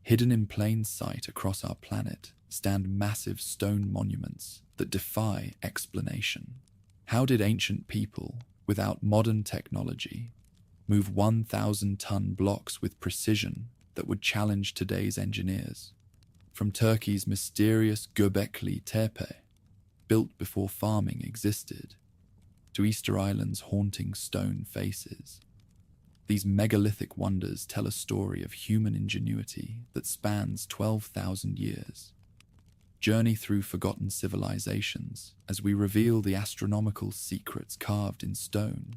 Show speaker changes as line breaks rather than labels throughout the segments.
Hidden in plain sight across our planet stand massive stone monuments that defy explanation. How did ancient people, without modern technology, move 1,000-ton blocks with precision that would challenge today's engineers? From Turkey's mysterious Göbekli Tepe, built before farming existed, to Easter Island's haunting stone faces, these megalithic wonders tell a story of human ingenuity that spans 12,000 years. Journey through forgotten civilizations as we reveal the astronomical secrets carved in stone,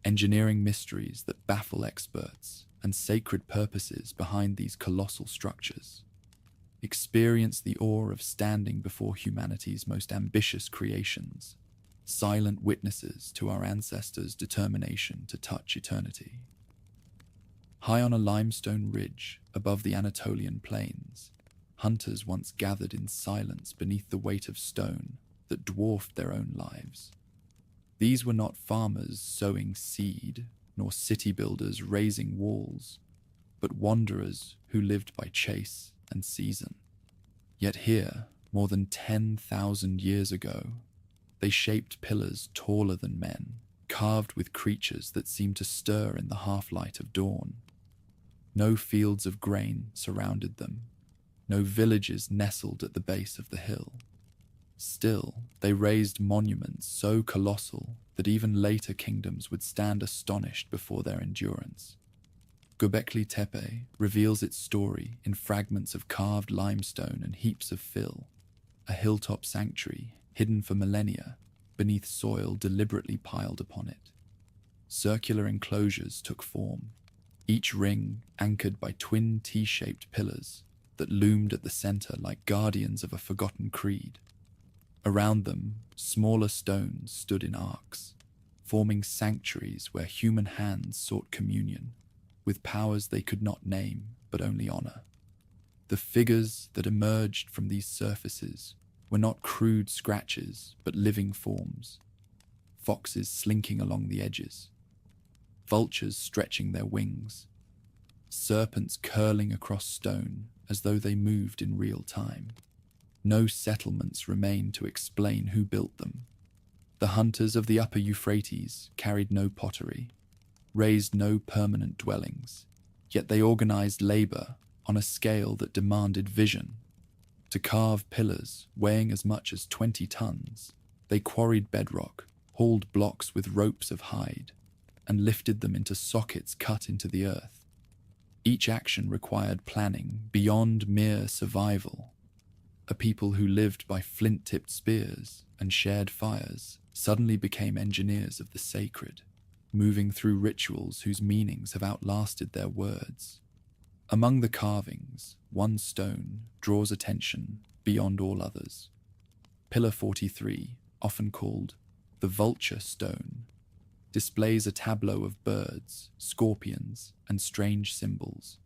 engineering mysteries that baffle experts, and sacred purposes behind these colossal structures. Experience the awe of standing before humanity's most ambitious creations, silent witnesses to our ancestors' determination to touch eternity. High on a limestone ridge above the Anatolian plains, hunters once gathered in silence beneath the weight of stone that dwarfed their own lives. These were not farmers sowing seed, nor city builders raising walls, but wanderers who lived by chase and season. Yet here, more than 10,000 years ago, they shaped pillars taller than men, carved with creatures that seemed to stir in the half-light of dawn. No fields of grain surrounded them, no villages nestled at the base of the hill. Still, they raised monuments so colossal that even later kingdoms would stand astonished before their endurance. Göbekli Tepe reveals its story in fragments of carved limestone and heaps of fill, a hilltop sanctuary hidden for millennia beneath soil deliberately piled upon it. Circular enclosures took form, each ring anchored by twin T-shaped pillars that loomed at the center like guardians of a forgotten creed. Around them, smaller stones stood in arcs, forming sanctuaries where human hands sought communion with powers they could not name but only honor. The figures that emerged from these surfaces were not crude scratches but living forms, foxes slinking along the edges, vultures stretching their wings, serpents curling across stone as though they moved in real time. No settlements remained to explain who built them. The hunters of the upper Euphrates carried no pottery, raised no permanent dwellings, yet they organized labor on a scale that demanded vision. To carve pillars weighing as much as 20 tons, they quarried bedrock, hauled blocks with ropes of hide, and lifted them into sockets cut into the earth. Each action required planning beyond mere survival. A people who lived by flint-tipped spears and shared fires suddenly became engineers of the sacred, moving through rituals whose meanings have outlasted their words. Among the carvings, one stone draws attention beyond all others. Pillar 43, often called the vulture stone, displays a tableau of birds, scorpions, and strange symbols.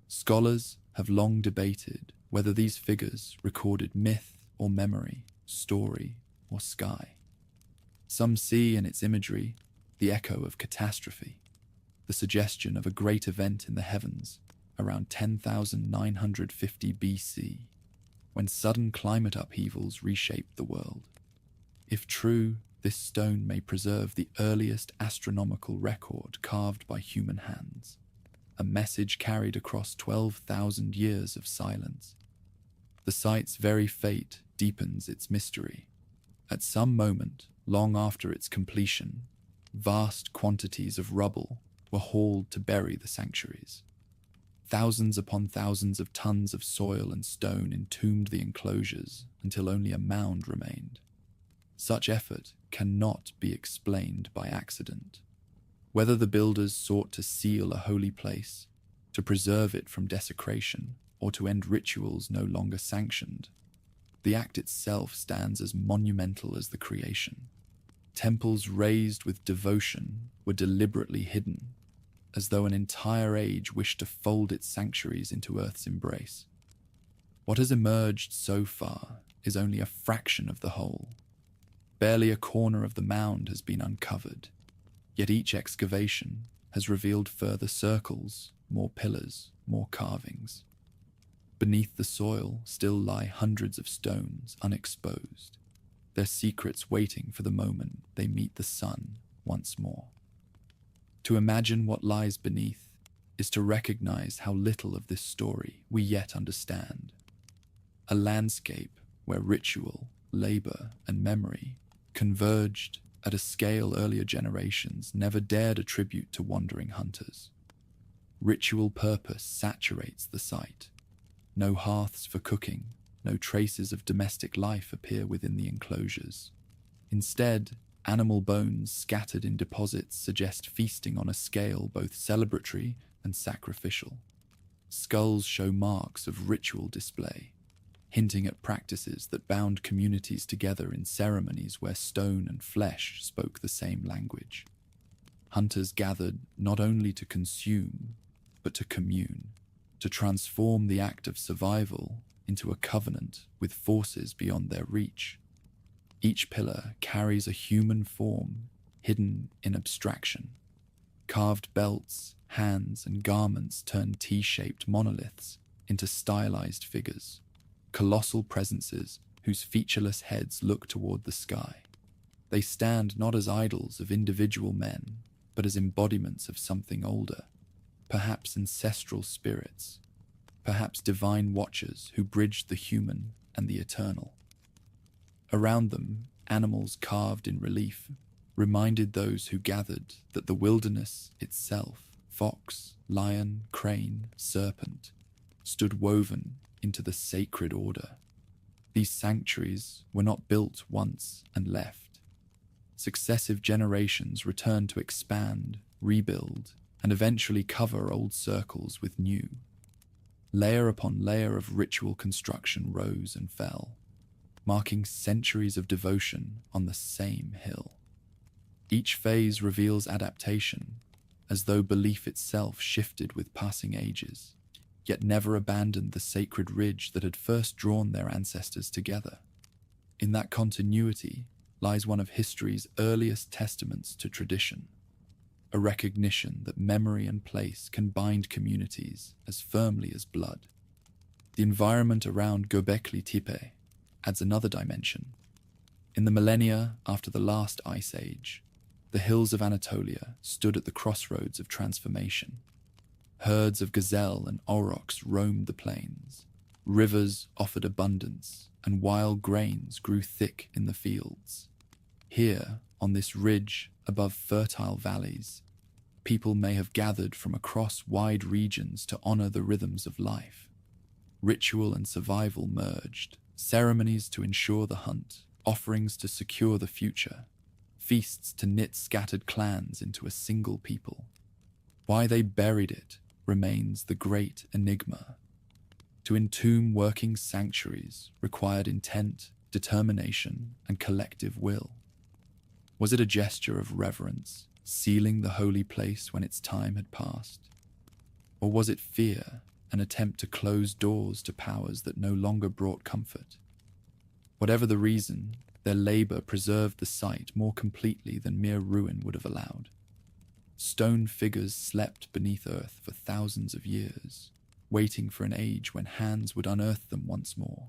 Scholars have long debated whether these figures recorded myth or memory, story or sky. Some see in its imagery the echo of catastrophe, the suggestion of a great event in the heavens around 10,950 BC, when sudden climate upheavals reshaped the world. If true, this stone may preserve the earliest astronomical record carved by human hands, a message carried across 12,000 years of silence. The site's very fate deepens its mystery. At some moment, long after its completion, vast quantities of rubble were hauled to bury the sanctuaries. Thousands upon thousands of tons of soil and stone entombed the enclosures until only a mound remained. Such effort cannot be explained by accident. Whether the builders sought to seal a holy place, to preserve it from desecration, or to end rituals no longer sanctioned, the act itself stands as monumental as the creation. Temples raised with devotion were deliberately hidden, as though an entire age wished to fold its sanctuaries into Earth's embrace. What has emerged so far is only a fraction of the whole. Barely a corner of the mound has been uncovered, yet each excavation has revealed further circles, more pillars, more carvings. Beneath the soil still lie hundreds of stones unexposed, their secrets waiting for the moment they meet the sun once more. To imagine what lies beneath is to recognize how little of this story we yet understand. A landscape where ritual, labor, and memory converged at a scale earlier generations never dared attribute to wandering hunters. Ritual purpose saturates the site. No hearths for cooking, no traces of domestic life appear within the enclosures. Instead, animal bones scattered in deposits suggest feasting on a scale both celebratory and sacrificial. Skulls show marks of ritual display, hinting at practices that bound communities together in ceremonies where stone and flesh spoke the same language. Hunters gathered not only to consume, but to commune, to transform the act of survival into a covenant with forces beyond their reach. Each pillar carries a human form hidden in abstraction. Carved belts, hands, and garments turn T-shaped monoliths into stylized figures, colossal presences whose featureless heads look toward the sky. They stand not as idols of individual men, but as embodiments of something older, perhaps ancestral spirits, perhaps divine watchers who bridged the human and the eternal. Around them, animals carved in relief reminded those who gathered that the wilderness itself, fox, lion, crane, serpent, stood woven into the sacred order. These sanctuaries were not built once and left. Successive generations returned to expand, rebuild, and eventually cover old circles with new. Layer upon layer of ritual construction rose and fell, marking centuries of devotion on the same hill. Each phase reveals adaptation, as though belief itself shifted with passing ages, yet never abandoned the sacred ridge that had first drawn their ancestors together. In that continuity lies one of history's earliest testaments to tradition, a recognition that memory and place can bind communities as firmly as blood. The environment around Göbekli Tepe adds another dimension. In the millennia after the last ice age, the hills of Anatolia stood at the crossroads of transformation. Herds of gazelle and aurochs roamed the plains. Rivers offered abundance, and wild grains grew thick in the fields. Here, on this ridge above fertile valleys, people may have gathered from across wide regions to honor the rhythms of life. Ritual and survival merged, ceremonies to ensure the hunt, offerings to secure the future, feasts to knit scattered clans into a single people. Why they buried it remains the great enigma. To entomb working sanctuaries required intent, determination, and collective will. Was it a gesture of reverence, sealing the holy place when its time had passed? Or was it fear, an attempt to close doors to powers that no longer brought comfort? Whatever the reason, their labor preserved the site more completely than mere ruin would have allowed. Stone figures slept beneath earth for thousands of years, waiting for an age when hands would unearth them once more.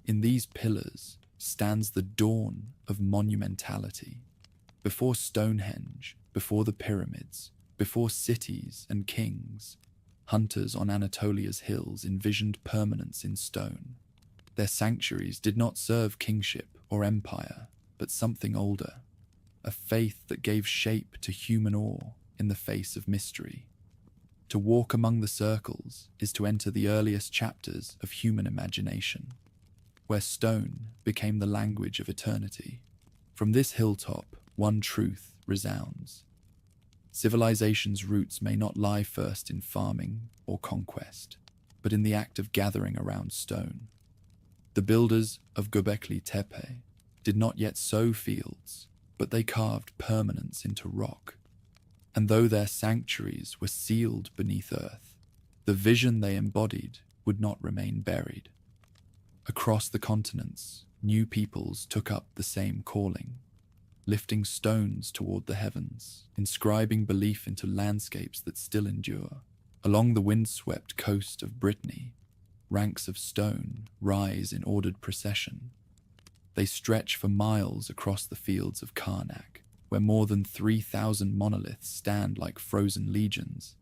In these pillars stands the dawn of monumentality. Before Stonehenge, before the pyramids, before cities and kings, hunters on Anatolia's hills envisioned permanence in stone. Their sanctuaries did not serve kingship or empire, but something older, a faith that gave shape to human awe in the face of mystery. To walk among the circles is to enter the earliest chapters of human imagination, where stone became the language of eternity. From this hilltop, one truth resounds. Civilization's roots may not lie first in farming or conquest, but in the act of gathering around stone. The builders of Göbekli Tepe did not yet sow fields, but they carved permanence into rock. And though their sanctuaries were sealed beneath earth, the vision they embodied would not remain buried. Across the continents, new peoples took up the same calling, lifting stones toward the heavens, inscribing belief into landscapes that still endure. Along the windswept coast of Brittany, ranks of stone rise in ordered procession. They stretch for miles across the fields of Karnak, where more than 3,000 monoliths stand like frozen legions.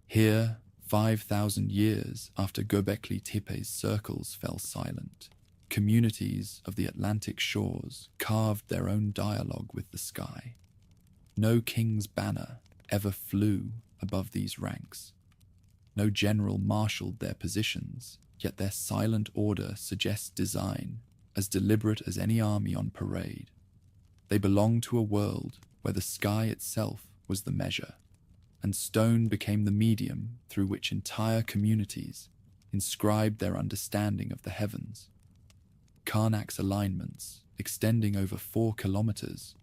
Here, 5,000 years after Göbekli Tepe's circles fell silent, communities of the Atlantic shores carved their own dialogue with the sky. No king's banner ever flew above these ranks. No general marshaled their positions, yet their silent order suggests design as deliberate as any army on parade. They belong to a world where the sky itself was the measure, and stone became the medium through which entire communities inscribed their understanding of the heavens. Karnak's alignments, extending over 4 kilometers,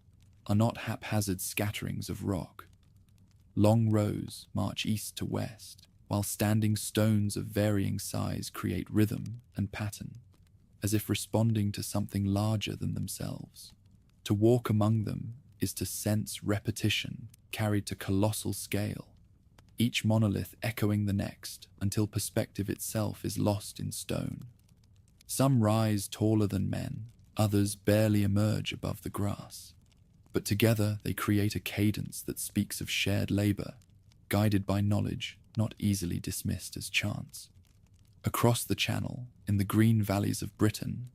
are not haphazard scatterings of rock. Long rows march east to west, while standing stones of varying size create rhythm and pattern, as if responding to something larger than themselves. To walk among them is to sense repetition carried to colossal scale, each monolith echoing the next until perspective itself is lost in stone. Some rise taller than men, others barely emerge above the grass, but together they create a cadence that speaks of shared labor, guided by knowledge not easily dismissed as chance. Across the Channel, in the green valleys of Britain,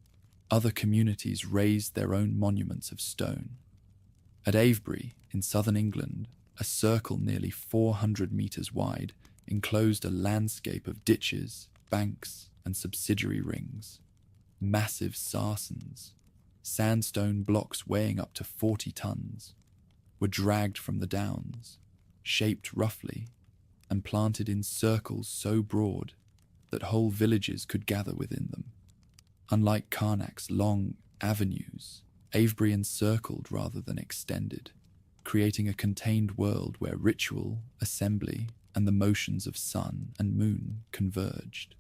other communities raised their own monuments of stone. At Avebury, in southern England, a circle nearly 400 meters wide enclosed a landscape of ditches, banks, and subsidiary rings. Massive sarsens, sandstone blocks weighing up to 40 tons, were dragged from the downs, shaped roughly, and planted in circles so broad that whole villages could gather within them. Unlike Karnak's long avenues, Avebury encircled rather than extended, creating a contained world where ritual, assembly, and the motions of sun and moon converged.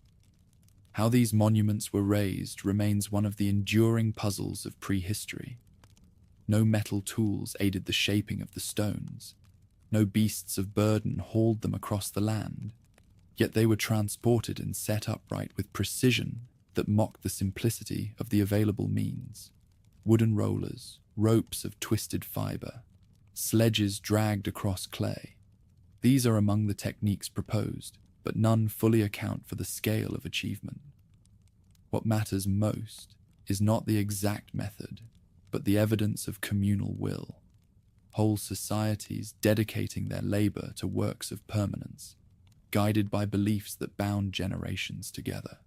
How these monuments were raised remains one of the enduring puzzles of prehistory. No metal tools aided the shaping of the stones. No beasts of burden hauled them across the land. Yet they were transported and set upright with precision that mocked the simplicity of the available means. Wooden rollers, ropes of twisted fiber, sledges dragged across clay. These are among the techniques proposed, but none fully account for the scale of achievement. What matters most is not the exact method, but the evidence of communal will. Whole societies dedicating their labor to works of permanence, guided by beliefs that bound generations together.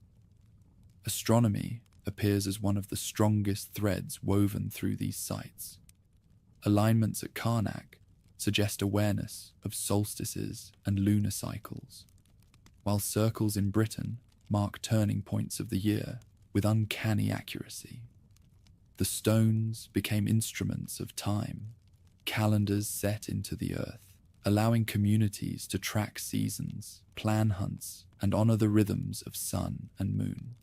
Astronomy appears as one of the strongest threads woven through these sites. Alignments at Karnak suggest awareness of solstices and lunar cycles, while circles in Britain mark turning points of the year with uncanny accuracy. The stones became instruments of time, calendars set into the earth, allowing communities to track seasons, plan hunts, and honor the rhythms of sun and moon.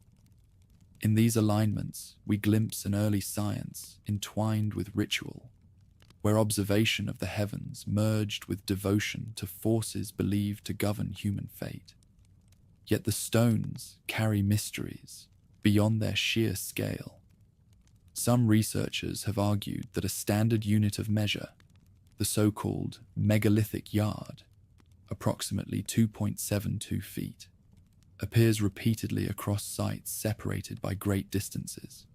In these alignments, we glimpse an early science entwined with ritual, where observation of the heavens merged with devotion to forces believed to govern human fate. Yet the stones carry mysteries beyond their sheer scale. Some researchers have argued that a standard unit of measure, the so-called megalithic yard, approximately 2.72 feet, appears repeatedly across sites separated by great distances.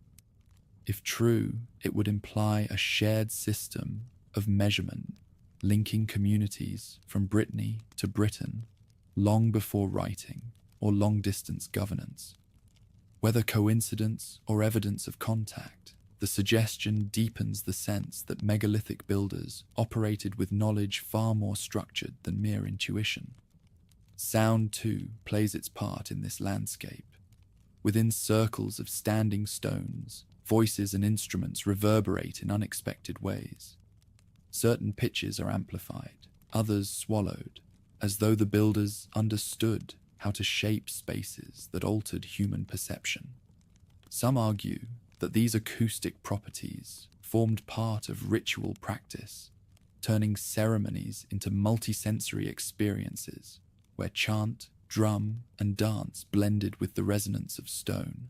If true, it would imply a shared system of measurement linking communities from Brittany to Britain long before writing or long-distance governance. Whether coincidence or evidence of contact, the suggestion deepens the sense that megalithic builders operated with knowledge far more structured than mere intuition. Sound, too, plays its part in this landscape. Within circles of standing stones, voices and instruments reverberate in unexpected ways. Certain pitches are amplified, others swallowed, as though the builders understood how to shape spaces that altered human perception. Some argue that these acoustic properties formed part of ritual practice, turning ceremonies into multisensory experiences where chant, drum, and dance blended with the resonance of stone.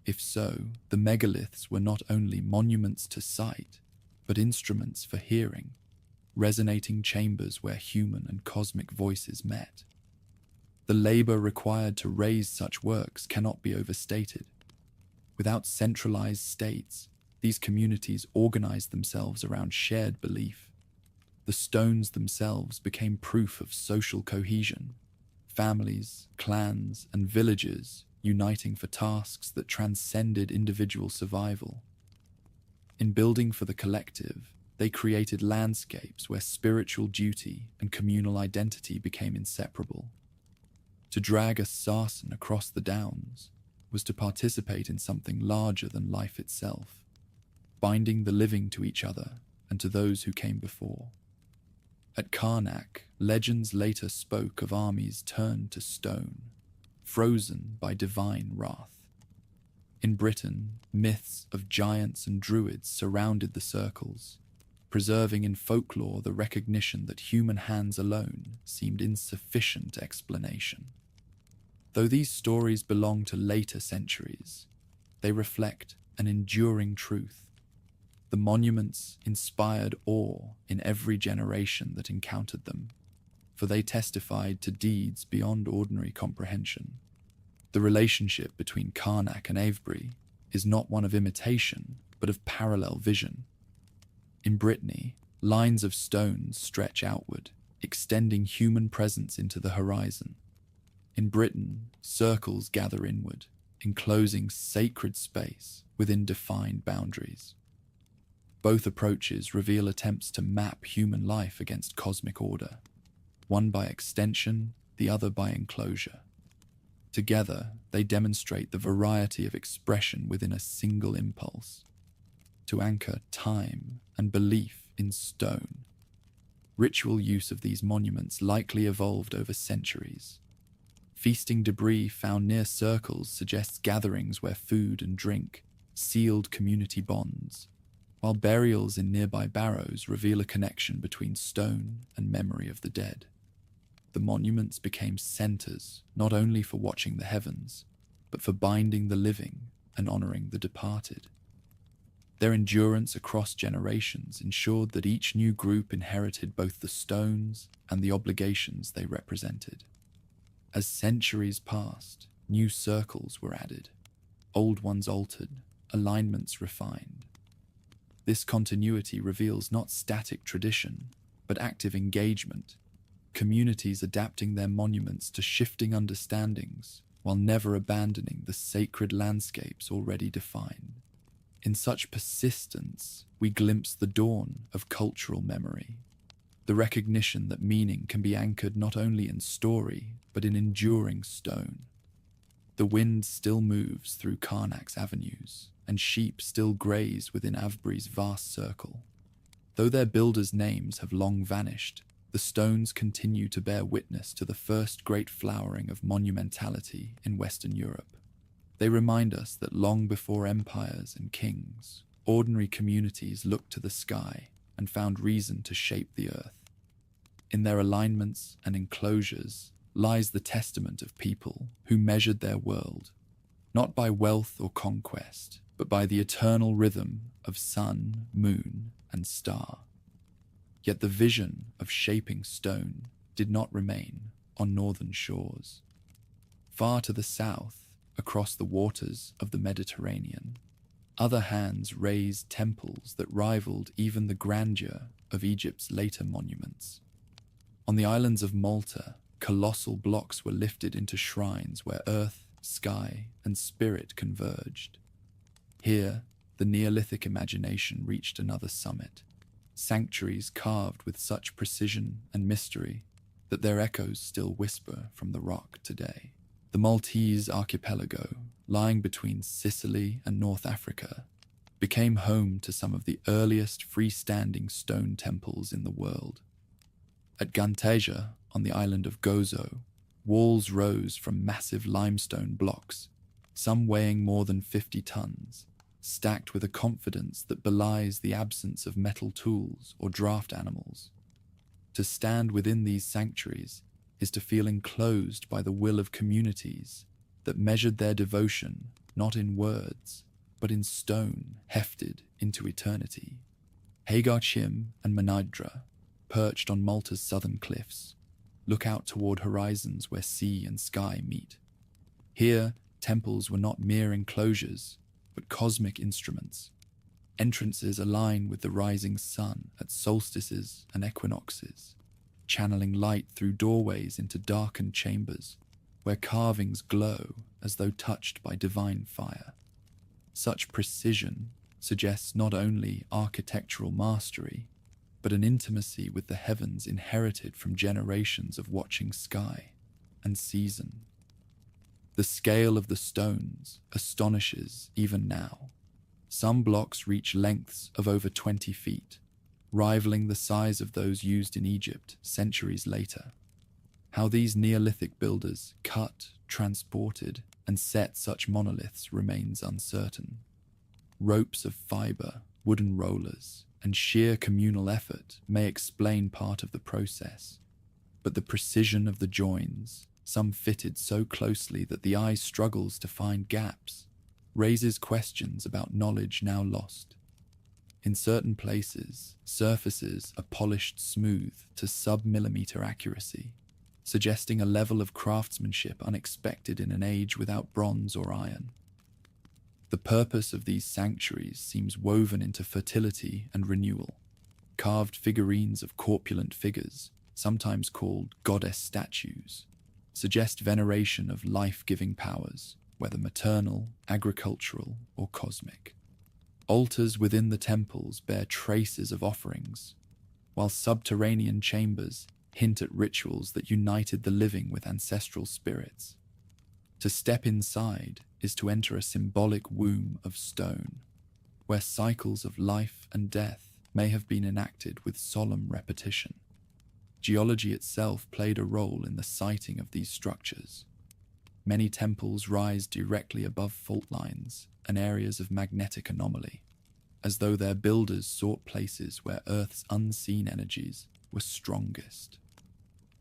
If so, the megaliths were not only monuments to sight, but instruments for hearing, resonating chambers where human and cosmic voices met. The labor required to raise such works cannot be overstated. Without centralized states, these communities organized themselves around shared belief. The stones themselves became proof of social cohesion, families, clans, and villages uniting for tasks that transcended individual survival. In building for the collective, they created landscapes where spiritual duty and communal identity became inseparable. To drag a sarsen across the downs was to participate in something larger than life itself, binding the living to each other and to those who came before. At Karnak, legends later spoke of armies turned to stone, frozen by divine wrath. In Britain, myths of giants and druids surrounded the circles, preserving in folklore the recognition that human hands alone seemed insufficient explanation. Though these stories belong to later centuries, they reflect an enduring truth. The monuments inspired awe in every generation that encountered them, for they testified to deeds beyond ordinary comprehension. The relationship between Karnak and Avebury is not one of imitation, but of parallel vision. In Brittany, lines of stones stretch outward, extending human presence into the horizon. In Britain, circles gather inward, enclosing sacred space within defined boundaries. Both approaches reveal attempts to map human life against cosmic order, one by extension, the other by enclosure. Together, they demonstrate the variety of expression within a single impulse, to anchor time and belief in stone. Ritual use of these monuments likely evolved over centuries. Feasting debris found near circles suggests gatherings where food and drink sealed community bonds, while burials in nearby barrows reveal a connection between stone and memory of the dead. The monuments became centers not only for watching the heavens, but for binding the living and honoring the departed. Their endurance across generations ensured that each new group inherited both the stones and the obligations they represented. As centuries passed, new circles were added, old ones altered, alignments refined. This continuity reveals not static tradition, but active engagement, communities adapting their monuments to shifting understandings while never abandoning the sacred landscapes already defined. In such persistence, we glimpse the dawn of cultural memory, the recognition that meaning can be anchored not only in story, but in enduring stone. The wind still moves through Karnak's avenues, and sheep still graze within Avebury's vast circle. Though their builders' names have long vanished, the stones continue to bear witness to the first great flowering of monumentality in Western Europe. They remind us that long before empires and kings, ordinary communities looked to the sky and found reason to shape the earth. In their alignments and enclosures lies the testament of people who measured their world, not by wealth or conquest, but by the eternal rhythm of sun, moon, and star. Yet the vision of shaping stone did not remain on northern shores. Far to the south, across the waters of the Mediterranean, other hands raised temples that rivaled even the grandeur of Egypt's later monuments. On the islands of Malta, colossal blocks were lifted into shrines where earth, sky, and spirit converged. Here, the Neolithic imagination reached another summit, sanctuaries carved with such precision and mystery that their echoes still whisper from the rock today. The Maltese archipelago, lying between Sicily and North Africa, became home to some of the earliest freestanding stone temples in the world. At Ganteja, on the island of Gozo, walls rose from massive limestone blocks, some weighing more than 50 tons, stacked with a confidence that belies the absence of metal tools or draft animals. To stand within these sanctuaries is to feel enclosed by the will of communities that measured their devotion not in words, but in stone hefted into eternity. Hagar Chim and Menidra, perched on Malta's southern cliffs, look out toward horizons where sea and sky meet. Here, temples were not mere enclosures, but cosmic instruments. Entrances align with the rising sun at solstices and equinoxes, channeling light through doorways into darkened chambers, where carvings glow as though touched by divine fire. Such precision suggests not only architectural mastery, but an intimacy with the heavens inherited from generations of watching sky and season. The scale of the stones astonishes even now. Some blocks reach lengths of over 20 feet, rivaling the size of those used in Egypt centuries later. How these Neolithic builders cut, transported, and set such monoliths remains uncertain. Ropes of fiber, wooden rollers, and sheer communal effort may explain part of the process, but the precision of the joins, some fitted so closely that the eye struggles to find gaps, raises questions about knowledge now lost. In certain places, surfaces are polished smooth to sub-millimeter accuracy, suggesting a level of craftsmanship unexpected in an age without bronze or iron. The purpose of these sanctuaries seems woven into fertility and renewal. Carved figurines of corpulent figures, sometimes called goddess statues, suggest veneration of life-giving powers, whether maternal, agricultural, or cosmic. Altars within the temples bear traces of offerings, while subterranean chambers hint at rituals that united the living with ancestral spirits. To step inside is to enter a symbolic womb of stone, where cycles of life and death may have been enacted with solemn repetition. Geology itself played a role in the siting of these structures. Many temples rise directly above fault lines and areas of magnetic anomaly, as though their builders sought places where Earth's unseen energies were strongest.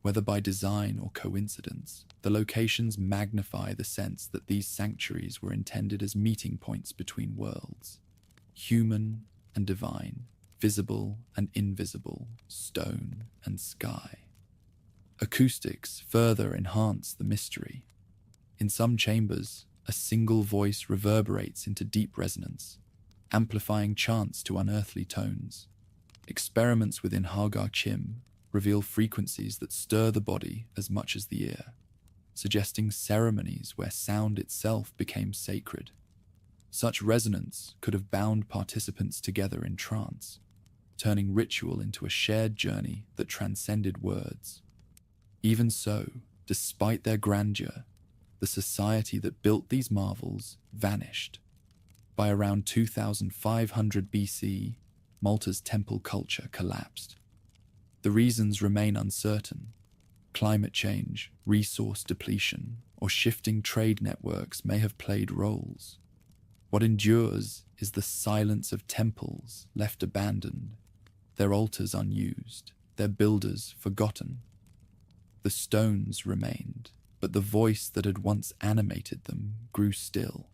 Whether by design or coincidence, the locations magnify the sense that these sanctuaries were intended as meeting points between worlds, human and divine, visible and invisible, stone and sky. Acoustics further enhance the mystery. In some chambers, a single voice reverberates into deep resonance, amplifying chants to unearthly tones. Experiments within Hagar Chim reveal frequencies that stir the body as much as the ear, suggesting ceremonies where sound itself became sacred. Such resonance could have bound participants together in trance, turning ritual into a shared journey that transcended words. Even so, despite their grandeur, the society that built these marvels vanished. By around 2500 BC, Malta's temple culture collapsed. The reasons remain uncertain. Climate change, resource depletion, or shifting trade networks may have played roles. What endures is the silence of temples left abandoned, their altars unused, their builders forgotten. The stones remained, but the voice that had once animated them grew still.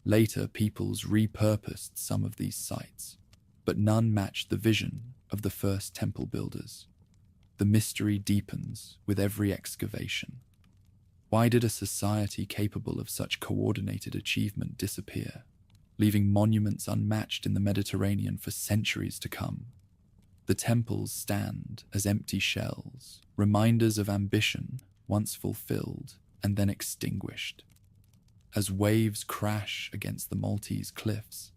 Later peoples repurposed some of these sites, but none matched the vision of the first temple builders. The mystery deepens with every excavation. Why did a society capable of such coordinated achievement disappear, leaving monuments unmatched in the Mediterranean for centuries to come? The temples stand as empty shells, reminders of ambition once fulfilled and then extinguished. As waves crash against the Maltese cliffs,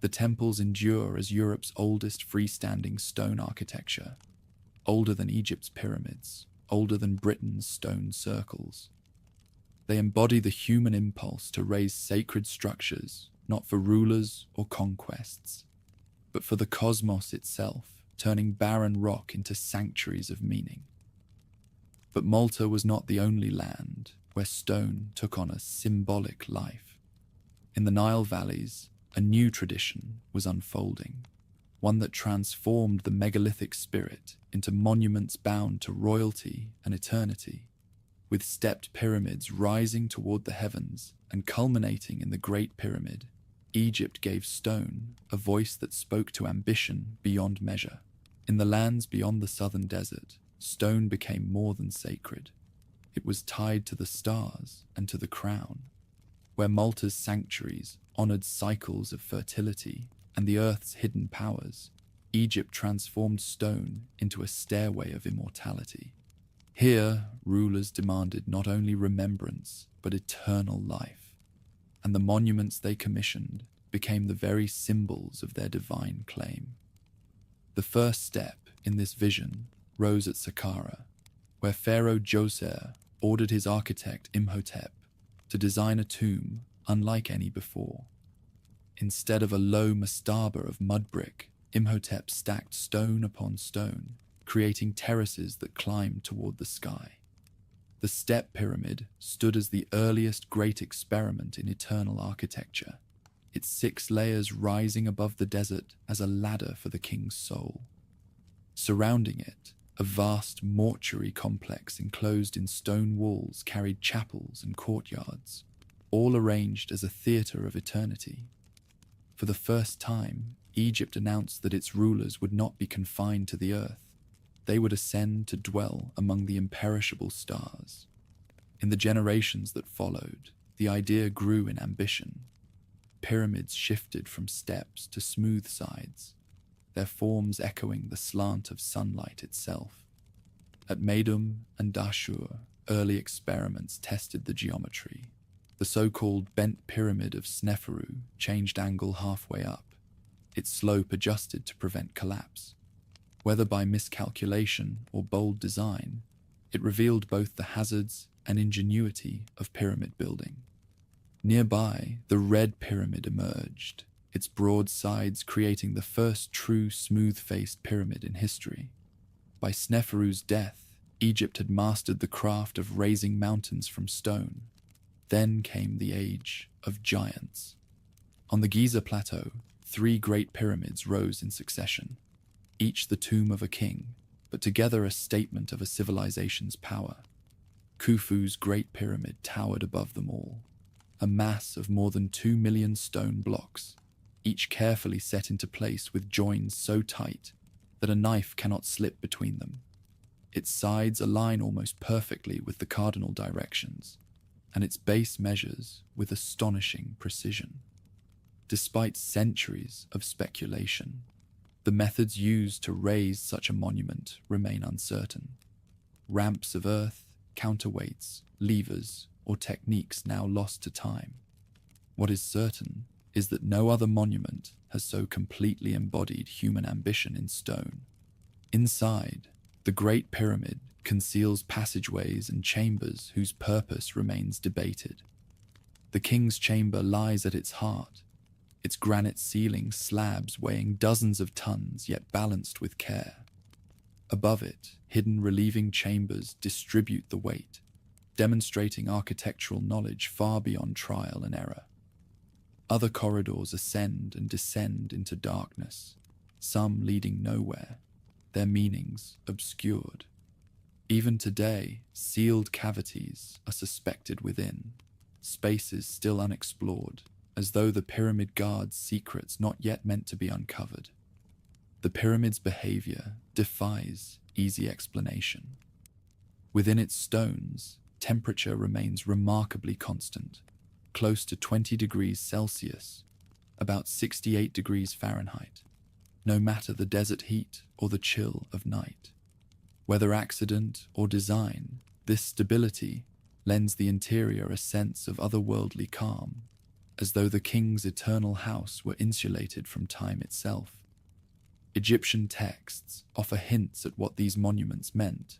the temples endure as Europe's oldest freestanding stone architecture, older than Egypt's pyramids, older than Britain's stone circles. They embody the human impulse to raise sacred structures, not for rulers or conquests, but for the cosmos itself, turning barren rock into sanctuaries of meaning. But Malta was not the only land where stone took on a symbolic life. In the Nile valleys, a new tradition was unfolding, one that transformed the megalithic spirit into monuments bound to royalty and eternity. With stepped pyramids rising toward the heavens and culminating in the Great Pyramid, Egypt gave stone a voice that spoke to ambition beyond measure. In the lands beyond the southern desert, stone became more than sacred. It was tied to the stars and to the crown. Where Malta's sanctuaries honored cycles of fertility and the earth's hidden powers, Egypt transformed stone into a stairway of immortality. Here, rulers demanded not only remembrance, but eternal life, and the monuments they commissioned became the very symbols of their divine claim. The first step in this vision rose at Saqqara, where Pharaoh Djoser ordered his architect Imhotep to design a tomb unlike any before. Instead of a low mastaba of mud brick, Imhotep stacked stone upon stone, creating terraces that climbed toward the sky. The step pyramid stood as the earliest great experiment in eternal architecture, its 6 layers rising above the desert as a ladder for the king's soul. Surrounding it, a vast mortuary complex enclosed in stone walls carried chapels and courtyards, all arranged as a theater of eternity. For the first time, Egypt announced that its rulers would not be confined to the earth. They would ascend to dwell among the imperishable stars. In the generations that followed, the idea grew in ambition. Pyramids shifted from steps to smooth sides, their forms echoing the slant of sunlight itself. At Meidum and Dashur, early experiments tested the geometry. The so-called bent pyramid of Sneferu changed angle halfway up, its slope adjusted to prevent collapse. Whether by miscalculation or bold design, it revealed both the hazards and ingenuity of pyramid building. Nearby, the Red Pyramid emerged, its broad sides creating the first true smooth-faced pyramid in history. By Sneferu's death, Egypt had mastered the craft of raising mountains from stone. Then came the age of giants. On the Giza Plateau, 3 great pyramids rose in succession, each the tomb of a king, but together a statement of a civilization's power. Khufu's Great Pyramid towered above them all, a mass of more than 2 million stone blocks, each carefully set into place with joins so tight that a knife cannot slip between them. Its sides align almost perfectly with the cardinal directions, and its base measures with astonishing precision. Despite centuries of speculation, the methods used to raise such a monument remain uncertain. Ramps of earth, counterweights, levers, or techniques now lost to time. What is certain is that no other monument has so completely embodied human ambition in stone. Inside, the Great Pyramid conceals passageways and chambers whose purpose remains debated. The king's chamber lies at its heart, its granite ceiling slabs weighing dozens of tons yet balanced with care. Above it, hidden relieving chambers distribute the weight, demonstrating architectural knowledge far beyond trial and error. Other corridors ascend and descend into darkness, some leading nowhere, their meanings obscured. Even today, sealed cavities are suspected within, spaces still unexplored, as though the pyramid guards secrets not yet meant to be uncovered. The pyramid's behavior defies easy explanation. Within its stones, temperature remains remarkably constant, close to 20 degrees Celsius, about 68 degrees Fahrenheit, no matter the desert heat or the chill of night. Whether accident or design, this stability lends the interior a sense of otherworldly calm, as though the king's eternal house were insulated from time itself. Egyptian texts offer hints at what these monuments meant.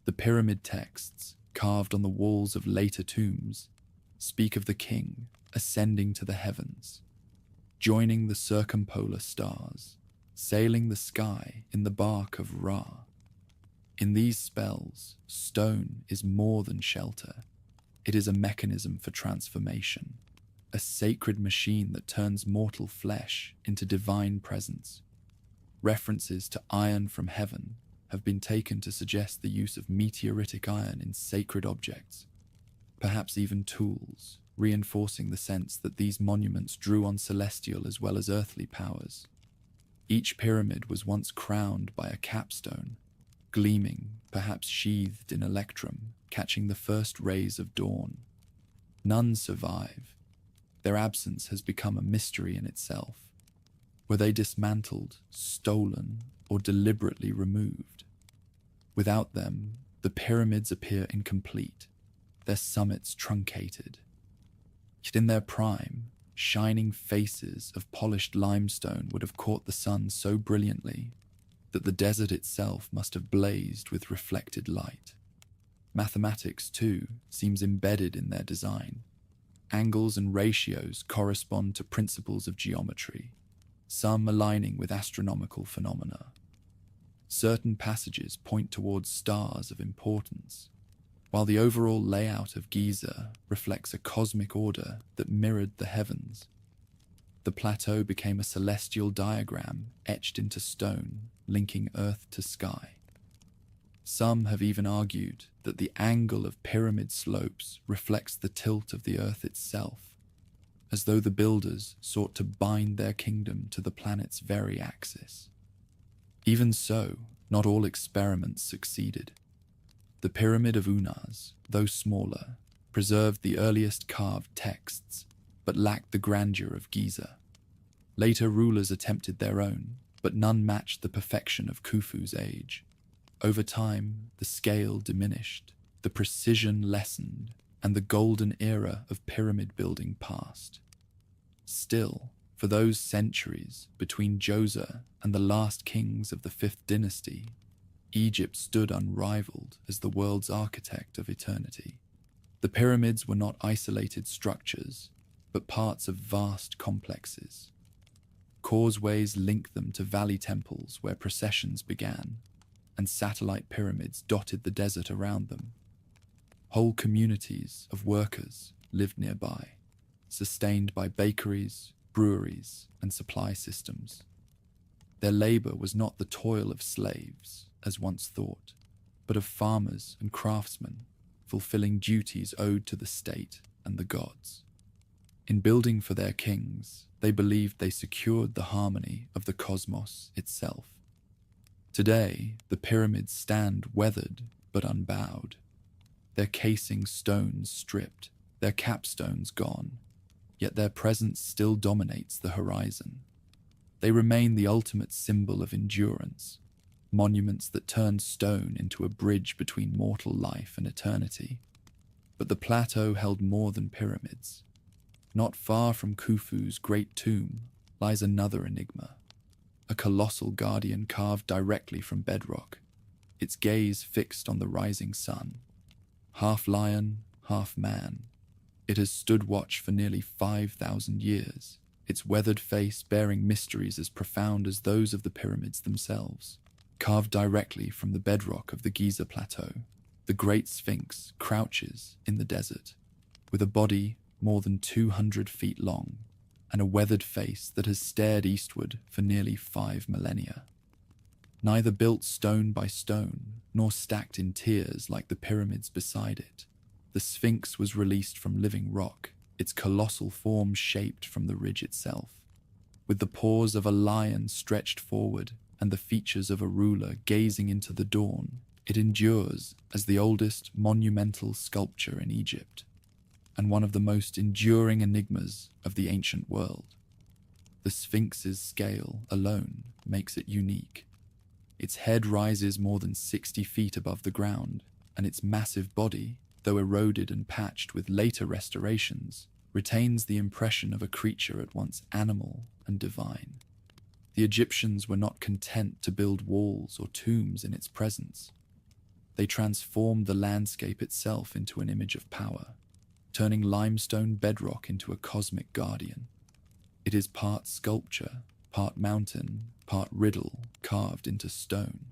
The pyramid texts, carved on the walls of later tombs, speak of the king ascending to the heavens, joining the circumpolar stars, sailing the sky in the bark of Ra. In these spells, stone is more than shelter. It is a mechanism for transformation, a sacred machine that turns mortal flesh into divine presence. References to iron from heaven have been taken to suggest the use of meteoritic iron in sacred objects, perhaps even tools, reinforcing the sense that these monuments drew on celestial as well as earthly powers. Each pyramid was once crowned by a capstone, gleaming, perhaps sheathed in electrum, catching the first rays of dawn. None survive. Their absence has become a mystery in itself. Were they dismantled, stolen, or deliberately removed? Without them, the pyramids appear incomplete, their summits truncated. Yet in their prime, shining faces of polished limestone would have caught the sun so brilliantly that the desert itself must have blazed with reflected light. Mathematics, too, seems embedded in their design. Angles and ratios correspond to principles of geometry, some aligning with astronomical phenomena. Certain passages point towards stars of importance, while the overall layout of Giza reflects a cosmic order that mirrored the heavens. The plateau became a celestial diagram etched into stone, linking earth to sky. Some have even argued that the angle of pyramid slopes reflects the tilt of the earth itself, as though the builders sought to bind their kingdom to the planet's very axis. Even so, not all experiments succeeded. The Pyramid of Unas, though smaller, preserved the earliest carved texts, but lacked the grandeur of Giza. Later rulers attempted their own, but none matched the perfection of Khufu's age. Over time, the scale diminished, the precision lessened, and the golden era of pyramid building passed. Still, for those centuries between Djoser and the last kings of the 5th dynasty, Egypt stood unrivaled as the world's architect of eternity. The pyramids were not isolated structures, but parts of vast complexes. Causeways linked them to valley temples where processions began, and satellite pyramids dotted the desert around them. Whole communities of workers lived nearby, sustained by bakeries, breweries, and supply systems. Their labor was not the toil of slaves, as once thought, but of farmers and craftsmen, fulfilling duties owed to the state and the gods. In building for their kings, they believed they secured the harmony of the cosmos itself. Today, the pyramids stand weathered but unbowed, their casing stones stripped, their capstones gone, yet their presence still dominates the horizon. They remain the ultimate symbol of endurance, monuments that turn stone into a bridge between mortal life and eternity. But the plateau held more than pyramids. Not far from Khufu's great tomb lies another enigma, a colossal guardian carved directly from bedrock, its gaze fixed on the rising sun. Half lion, half man, it has stood watch for nearly 5,000 years, its weathered face bearing mysteries as profound as those of the pyramids themselves. Carved directly from the bedrock of the Giza Plateau, the Great Sphinx crouches in the desert, with a body more than 200 feet long and a weathered face that has stared eastward for nearly 5 millennia. Neither built stone by stone, nor stacked in tiers like the pyramids beside it, the Sphinx was released from living rock, its colossal form shaped from the ridge itself. With the paws of a lion stretched forward and the features of a ruler gazing into the dawn, it endures as the oldest monumental sculpture in Egypt, and one of the most enduring enigmas of the ancient world. The Sphinx's scale alone makes it unique. Its head rises more than 60 feet above the ground, and its massive body, though eroded and patched with later restorations, retains the impression of a creature at once animal and divine. The Egyptians were not content to build walls or tombs in its presence. They transformed the landscape itself into an image of power, turning limestone bedrock into a cosmic guardian. It is part sculpture, part mountain, part riddle carved into stone.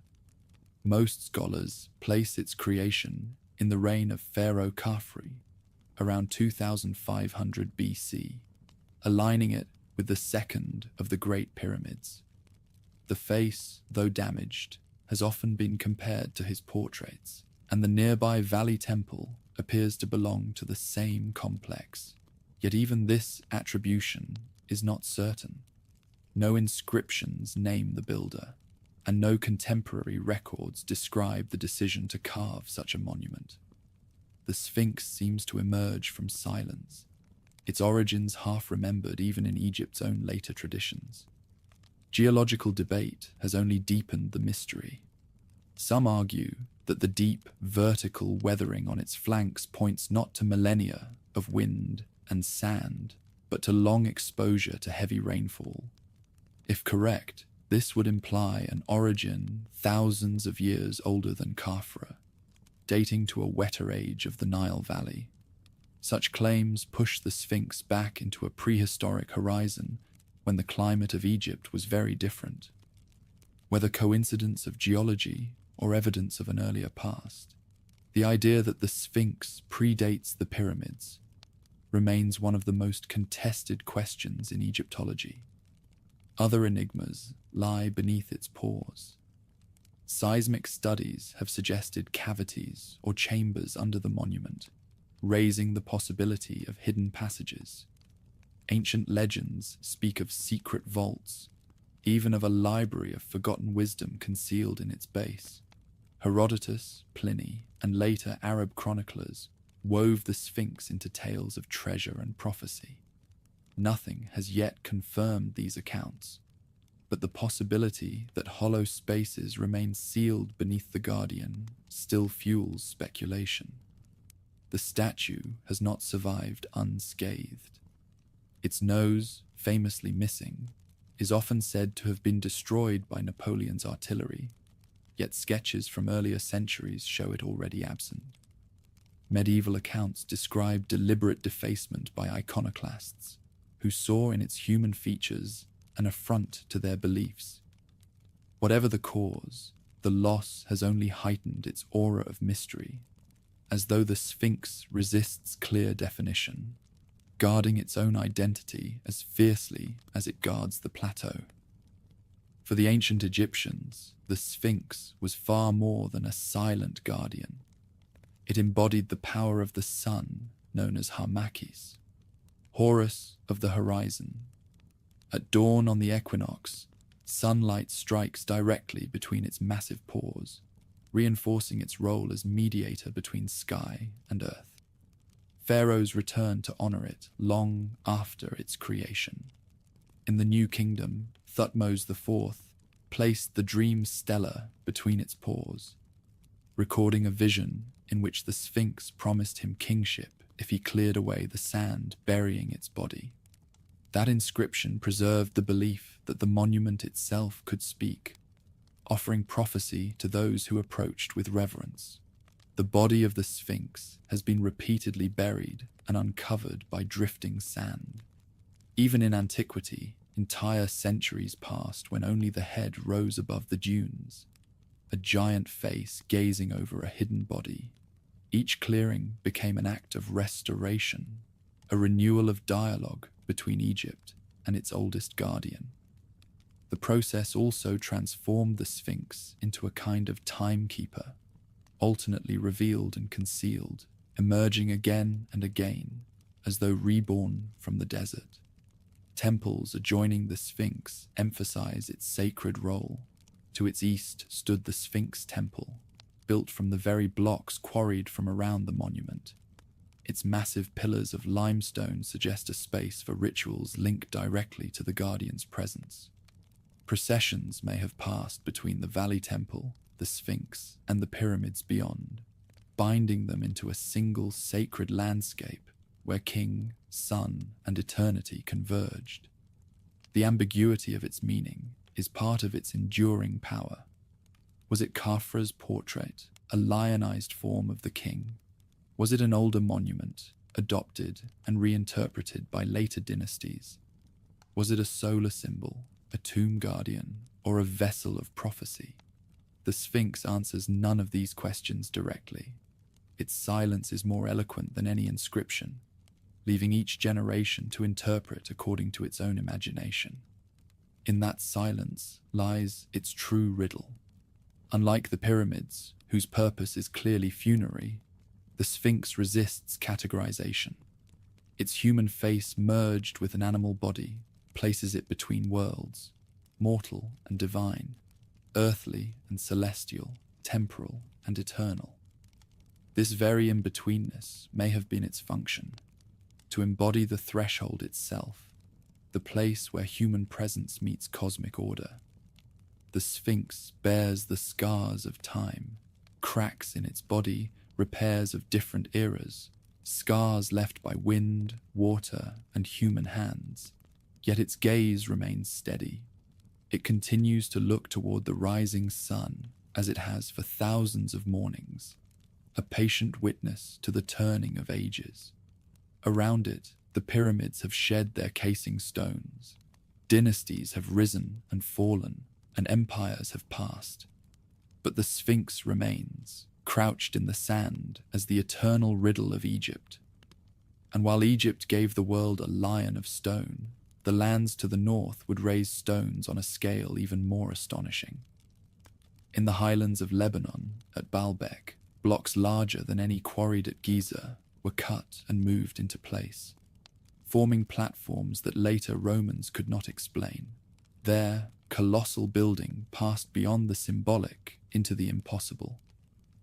Most scholars place its creation in the reign of Pharaoh Khafre, around 2500 BC, aligning it with the second of the Great Pyramids. The face, though damaged, has often been compared to his portraits, and the nearby Valley Temple appears to belong to the same complex. Yet even this attribution is not certain. No inscriptions name the builder, and no contemporary records describe the decision to carve such a monument. The Sphinx seems to emerge from silence, its origins half remembered even in Egypt's own later traditions. Geological debate has only deepened the mystery. Some argue that the deep, vertical weathering on its flanks points not to millennia of wind and sand, but to long exposure to heavy rainfall. If correct, this would imply an origin thousands of years older than Khafra, dating to a wetter age of the Nile Valley. Such claims push the Sphinx back into a prehistoric horizon when the climate of Egypt was very different. Whether coincidence of geology or evidence of an earlier past, the idea that the Sphinx predates the pyramids remains one of the most contested questions in Egyptology. Other enigmas lie beneath its pores. Seismic studies have suggested cavities or chambers under the monument, raising the possibility of hidden passages. Ancient legends speak of secret vaults, even of a library of forgotten wisdom concealed in its base. Herodotus, Pliny, and later Arab chroniclers wove the Sphinx into tales of treasure and prophecy. Nothing has yet confirmed these accounts, but the possibility that hollow spaces remain sealed beneath the Guardian still fuels speculation. The statue has not survived unscathed. Its nose, famously missing, is often said to have been destroyed by Napoleon's artillery, yet sketches from earlier centuries show it already absent. Medieval accounts describe deliberate defacement by iconoclasts, who saw in its human features an affront to their beliefs. Whatever the cause, the loss has only heightened its aura of mystery, as though the Sphinx resists clear definition, guarding its own identity as fiercely as it guards the plateau. For the ancient Egyptians, the Sphinx was far more than a silent guardian. It embodied the power of the sun, known as Harmakis, Horus of the horizon. At dawn on the equinox, sunlight strikes directly between its massive pores, reinforcing its role as mediator between sky and earth. Pharaohs returned to honor it long after its creation. In the New Kingdom, Thutmose IV placed the dream Stella between its paws, recording a vision in which the Sphinx promised him kingship if he cleared away the sand burying its body. That inscription preserved the belief that the monument itself could speak, offering prophecy to those who approached with reverence. The body of the Sphinx has been repeatedly buried and uncovered by drifting sand. Even in antiquity, entire centuries passed when only the head rose above the dunes, a giant face gazing over a hidden body. Each clearing became an act of restoration, a renewal of dialogue between Egypt and its oldest guardian. The process also transformed the Sphinx into a kind of timekeeper, alternately revealed and concealed, emerging again and again, as though reborn from the desert. Temples adjoining the Sphinx emphasize its sacred role. To its east stood the Sphinx Temple, built from the very blocks quarried from around the monument. Its massive pillars of limestone suggest a space for rituals linked directly to the Guardian's presence. Processions may have passed between the Valley Temple, the Sphinx, and the pyramids beyond, binding them into a single sacred landscape where king, sun, and eternity converged. The ambiguity of its meaning is part of its enduring power. Was it Khafra's portrait, a lionized form of the king? Was it an older monument, adopted and reinterpreted by later dynasties? Was it a solar symbol, a tomb guardian, or a vessel of prophecy? The Sphinx answers none of these questions directly. Its silence is more eloquent than any inscription, leaving each generation to interpret according to its own imagination. In that silence lies its true riddle. Unlike the pyramids, whose purpose is clearly funerary, the Sphinx resists categorization. Its human face merged with an animal body places it between worlds, mortal and divine, earthly and celestial, temporal and eternal. This very in-betweenness may have been its function, to embody the threshold itself, the place where human presence meets cosmic order. The Sphinx bears the scars of time, cracks in its body, repairs of different eras, scars left by wind, water, and human hands. Yet its gaze remains steady. It continues to look toward the rising sun as it has for thousands of mornings, a patient witness to the turning of ages. Around it, the pyramids have shed their casing stones. Dynasties have risen and fallen, and empires have passed. But the Sphinx remains, crouched in the sand as the eternal riddle of Egypt. And while Egypt gave the world a lion of stone, the lands to the north would raise stones on a scale even more astonishing. In the highlands of Lebanon, at Baalbek, blocks larger than any quarried at Giza were cut and moved into place, forming platforms that later Romans could not explain. Their colossal building passed beyond the symbolic into the impossible,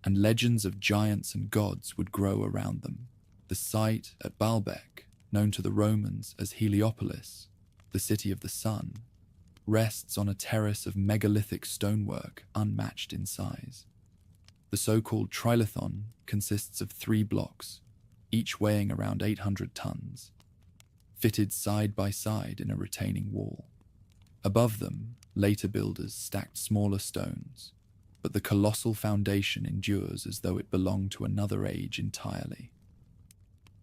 and legends of giants and gods would grow around them. The site at Baalbek, known to the Romans as Heliopolis, the city of the sun, rests on a terrace of megalithic stonework unmatched in size. The so-called trilithon consists of 3 blocks, each weighing around 800 tons, fitted side by side in a retaining wall. Above them, later builders stacked smaller stones, but the colossal foundation endures as though it belonged to another age entirely.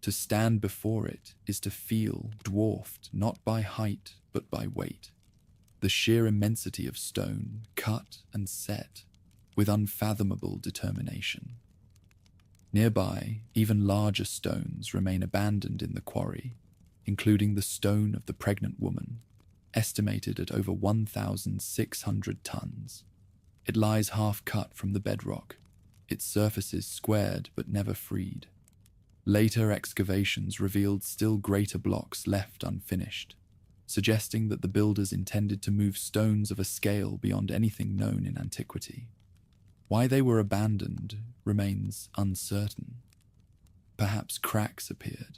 To stand before it is to feel dwarfed not by height but by weight, the sheer immensity of stone cut and set with unfathomable determination. Nearby, even larger stones remain abandoned in the quarry, including the stone of the pregnant woman, estimated at over 1,600 tons. It lies half-cut from the bedrock, its surfaces squared but never freed. Later excavations revealed still greater blocks left unfinished, suggesting that the builders intended to move stones of a scale beyond anything known in antiquity. Why they were abandoned remains uncertain. Perhaps cracks appeared.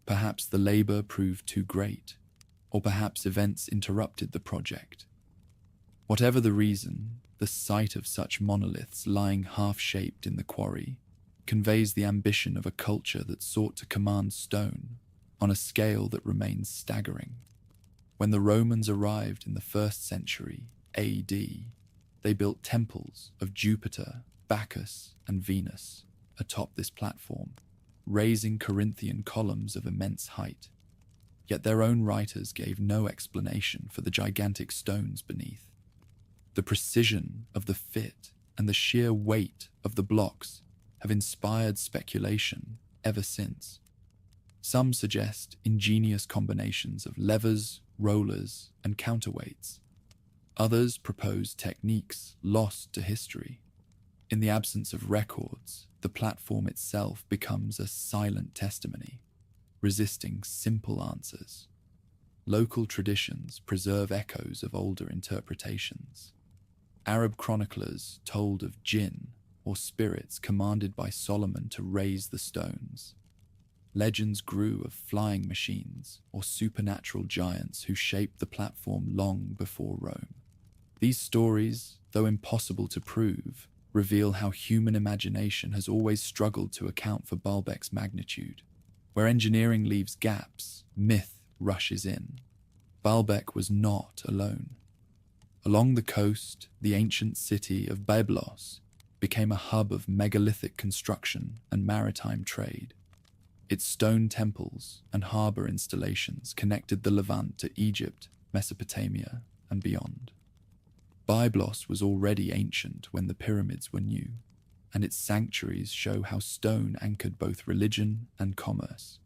Perhaps the labor proved too great, or perhaps events interrupted the project. Whatever the reason, the sight of such monoliths lying half-shaped in the quarry conveys the ambition of a culture that sought to command stone on a scale that remains staggering. When the Romans arrived in the 1st century AD, they built temples of Jupiter, Bacchus, and Venus atop this platform, raising Corinthian columns of immense height. Yet their own writers gave no explanation for the gigantic stones beneath. The precision of the fit and the sheer weight of the blocks have inspired speculation ever since. Some suggest ingenious combinations of levers, rollers, and counterweights. Others propose techniques lost to history. In the absence of records, the platform itself becomes a silent testimony, resisting simple answers. Local traditions preserve echoes of older interpretations. Arab chroniclers told of jinn, or spirits commanded by Solomon to raise the stones. Legends grew of flying machines or supernatural giants who shaped the platform long before Rome. These stories, though impossible to prove, reveal how human imagination has always struggled to account for Baalbek's magnitude. Where engineering leaves gaps, myth rushes in. Baalbek was not alone. Along the coast, the ancient city of Byblos became a hub of megalithic construction and maritime trade. Its stone temples and harbour installations connected the Levant to Egypt, Mesopotamia, and beyond. Byblos was already ancient when the pyramids were new, and its sanctuaries show how stone anchored both religion and commerce.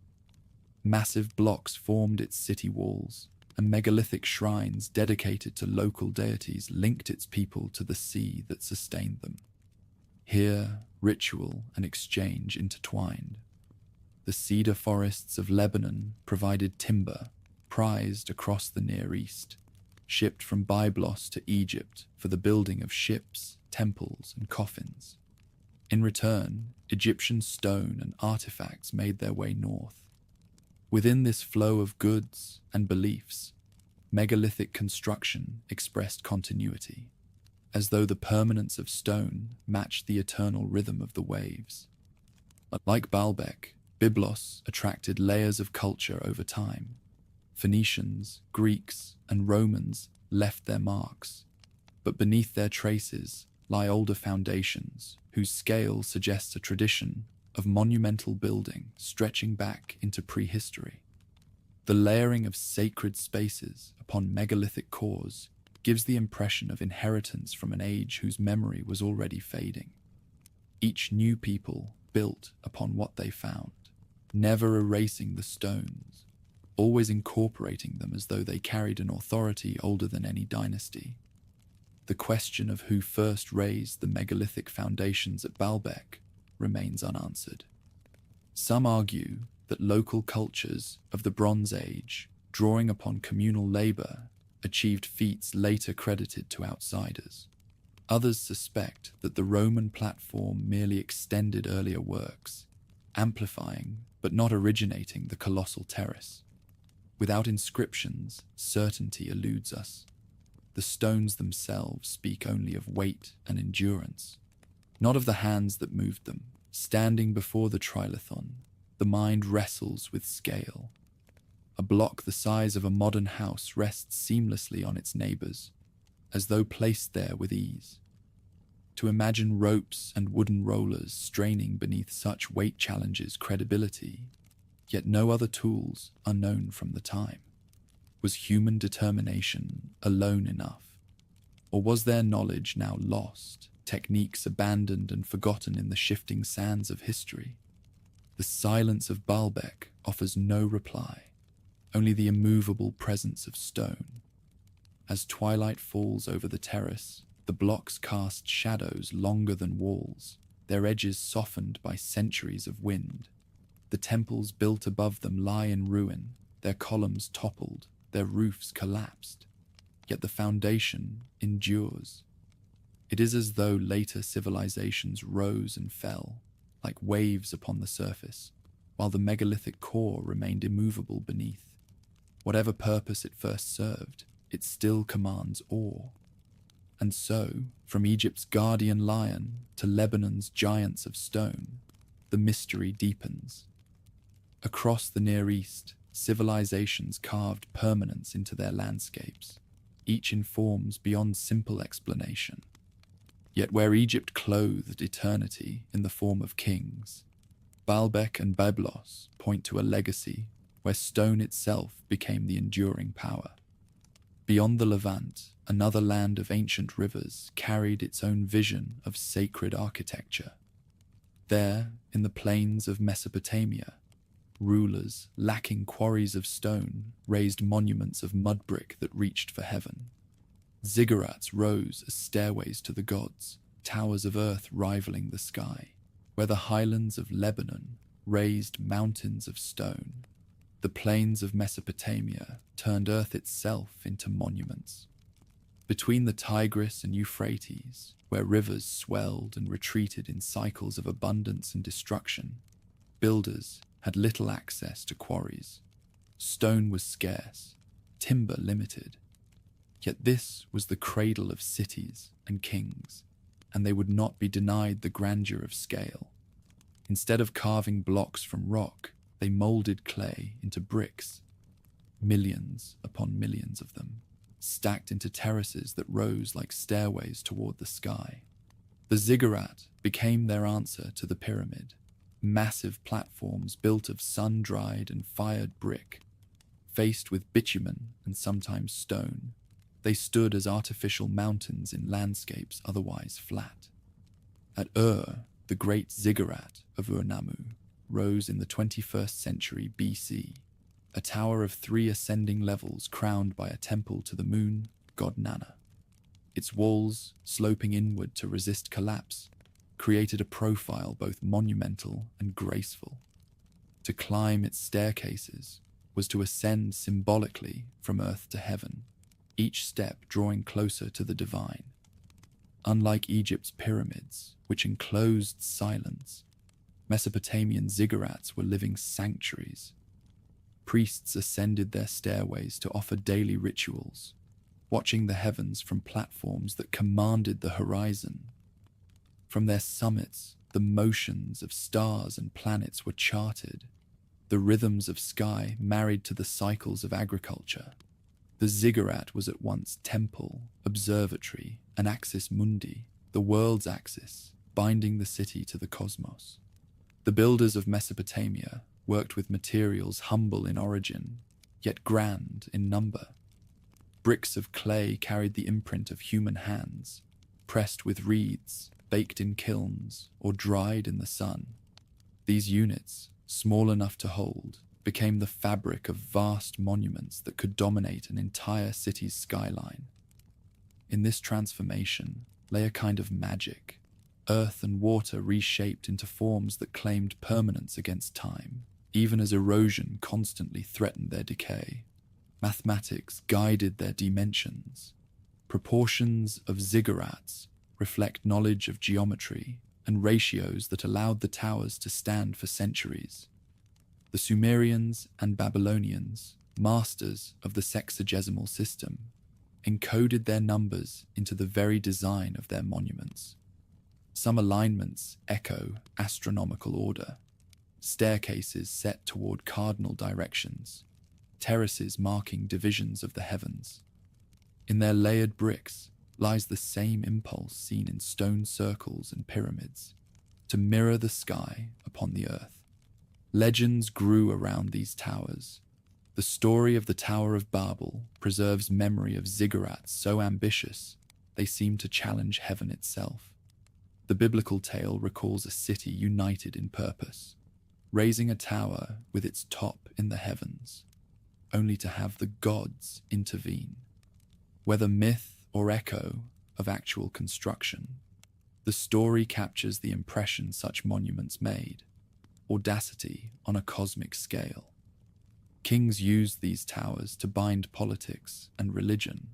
Massive blocks formed its city walls, and megalithic shrines dedicated to local deities linked its people to the sea that sustained them. Here, ritual and exchange intertwined. The cedar forests of Lebanon provided timber, prized across the Near East, shipped from Byblos to Egypt for the building of ships, temples, and coffins. In return, Egyptian stone and artifacts made their way north. Within this flow of goods and beliefs, megalithic construction expressed continuity, as though the permanence of stone matched the eternal rhythm of the waves. Like Baalbek, Byblos attracted layers of culture over time. Phoenicians, Greeks, and Romans left their marks, but beneath their traces lie older foundations whose scale suggests a tradition of monumental building stretching back into prehistory. The layering of sacred spaces upon megalithic cores gives the impression of inheritance from an age whose memory was already fading. Each new people built upon what they found, never erasing the stones, always incorporating them as though they carried an authority older than any dynasty. The question of who first raised the megalithic foundations at Baalbek remains unanswered. Some argue that local cultures of the Bronze Age, drawing upon communal labor, achieved feats later credited to outsiders. Others suspect that the Roman platform merely extended earlier works, amplifying but not originating the colossal terrace. Without inscriptions, certainty eludes us. The stones themselves speak only of weight and endurance, not of the hands that moved them. Standing before the trilithon, the mind wrestles with scale. A block the size of a modern house rests seamlessly on its neighbors, as though placed there with ease. To imagine ropes and wooden rollers straining beneath such weight challenges credibility, yet no other tools are known from the time. Was human determination alone enough? Or was their knowledge now lost, techniques abandoned and forgotten in the shifting sands of history? The silence of Baalbek offers no reply, only the immovable presence of stone. As twilight falls over the terrace, the blocks cast shadows longer than walls, their edges softened by centuries of wind. The temples built above them lie in ruin, their columns toppled, their roofs collapsed, yet the foundation endures. It is as though later civilizations rose and fell, like waves upon the surface, while the megalithic core remained immovable beneath. Whatever purpose it first served, it still commands awe. And so, from Egypt's guardian lion to Lebanon's giants of stone, the mystery deepens. Across the Near East, civilizations carved permanence into their landscapes, each in forms beyond simple explanation. Yet where Egypt clothed eternity in the form of kings, Baalbek and Byblos point to a legacy where stone itself became the enduring power. Beyond the Levant, another land of ancient rivers carried its own vision of sacred architecture. There, in the plains of Mesopotamia, rulers, lacking quarries of stone, raised monuments of mud brick that reached for heaven. Ziggurats rose as stairways to the gods, towers of earth rivaling the sky, where the highlands of Lebanon raised mountains of stone. The plains of Mesopotamia turned earth itself into monuments. Between the Tigris and Euphrates, where rivers swelled and retreated in cycles of abundance and destruction, builders had little access to quarries. Stone was scarce, timber limited. Yet this was the cradle of cities and kings, and they would not be denied the grandeur of scale. Instead of carving blocks from rock, they molded clay into bricks, millions upon millions of them, stacked into terraces that rose like stairways toward the sky. The ziggurat became their answer to the pyramid, massive platforms built of sun-dried and fired brick. Faced with bitumen and sometimes stone, they stood as artificial mountains in landscapes otherwise flat. At Ur, the great ziggurat of Ur-Nammu rose in the 21st century BC, a tower of 3 ascending levels crowned by a temple to the moon, god Nana. Its walls, sloping inward to resist collapse, created a profile both monumental and graceful. To climb its staircases was to ascend symbolically from earth to heaven, each step drawing closer to the divine. Unlike Egypt's pyramids, which enclosed silence, Mesopotamian ziggurats were living sanctuaries. Priests ascended their stairways to offer daily rituals, watching the heavens from platforms that commanded the horizon. From their summits, the motions of stars and planets were charted, the rhythms of sky married to the cycles of agriculture. The ziggurat was at once temple, observatory, and axis mundi, the world's axis, binding the city to the cosmos. The builders of Mesopotamia worked with materials humble in origin, yet grand in number. Bricks of clay carried the imprint of human hands, pressed with reeds, baked in kilns, or dried in the sun. These units, small enough to hold, became the fabric of vast monuments that could dominate an entire city's skyline. In this transformation lay a kind of magic, earth and water reshaped into forms that claimed permanence against time, even as erosion constantly threatened their decay. Mathematics guided their dimensions. Proportions of ziggurats reflect knowledge of geometry and ratios that allowed the towers to stand for centuries. The Sumerians and Babylonians, masters of the sexagesimal system, encoded their numbers into the very design of their monuments. Some alignments echo astronomical order, staircases set toward cardinal directions, terraces marking divisions of the heavens. In their layered bricks lies the same impulse seen in stone circles and pyramids, to mirror the sky upon the earth. Legends grew around these towers. The story of the Tower of Babel preserves memory of ziggurats so ambitious they seem to challenge heaven itself. The biblical tale recalls a city united in purpose, raising a tower with its top in the heavens, only to have the gods intervene. Whether myth or echo of actual construction, the story captures the impression such monuments made: audacity on a cosmic scale. Kings used these towers to bind politics and religion.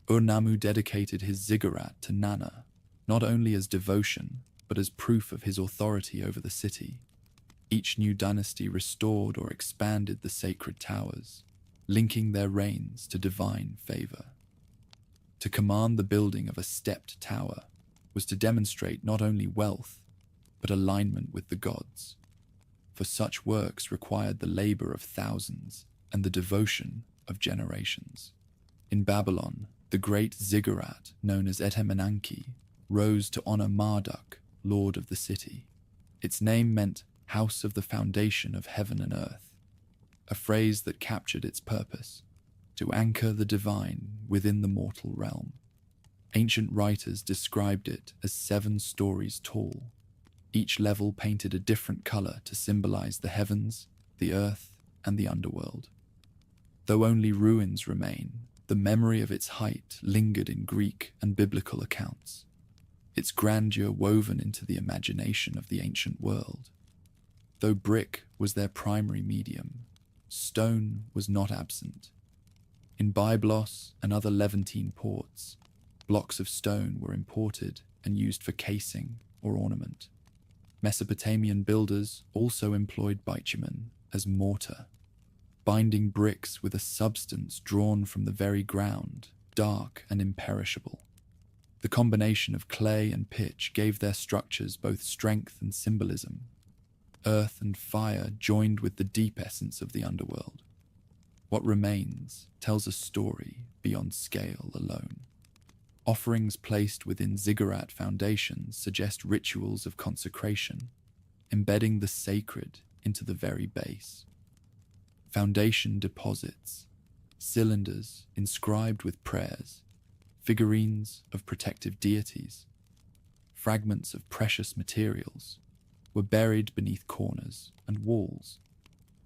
Ur-Nammu dedicated his ziggurat to Nana, not only as devotion, but as proof of his authority over the city. Each new dynasty restored or expanded the sacred towers, linking their reigns to divine favor. To command the building of a stepped tower was to demonstrate not only wealth, but alignment with the gods. For such works required the labor of thousands and the devotion of generations. In Babylon, the great ziggurat known as Etemenanki rose to honor Marduk, lord of the city. Its name meant house of the foundation of heaven and earth, a phrase that captured its purpose: to anchor the divine within the mortal realm. Ancient writers described it as 7 stories tall. Each level painted a different color to symbolize the heavens, the earth, and the underworld. Though only ruins remain, the memory of its height lingered in Greek and biblical accounts, its grandeur woven into the imagination of the ancient world. Though brick was their primary medium, stone was not absent. In Byblos and other Levantine ports, blocks of stone were imported and used for casing or ornament. Mesopotamian builders also employed bitumen as mortar, binding bricks with a substance drawn from the very ground, dark and imperishable. The combination of clay and pitch gave their structures both strength and symbolism. Earth and fire joined with the deep essence of the underworld. What remains tells a story beyond scale alone. Offerings placed within ziggurat foundations suggest rituals of consecration, embedding the sacred into the very base. Foundation deposits, cylinders inscribed with prayers, figurines of protective deities, fragments of precious materials were buried beneath corners and walls.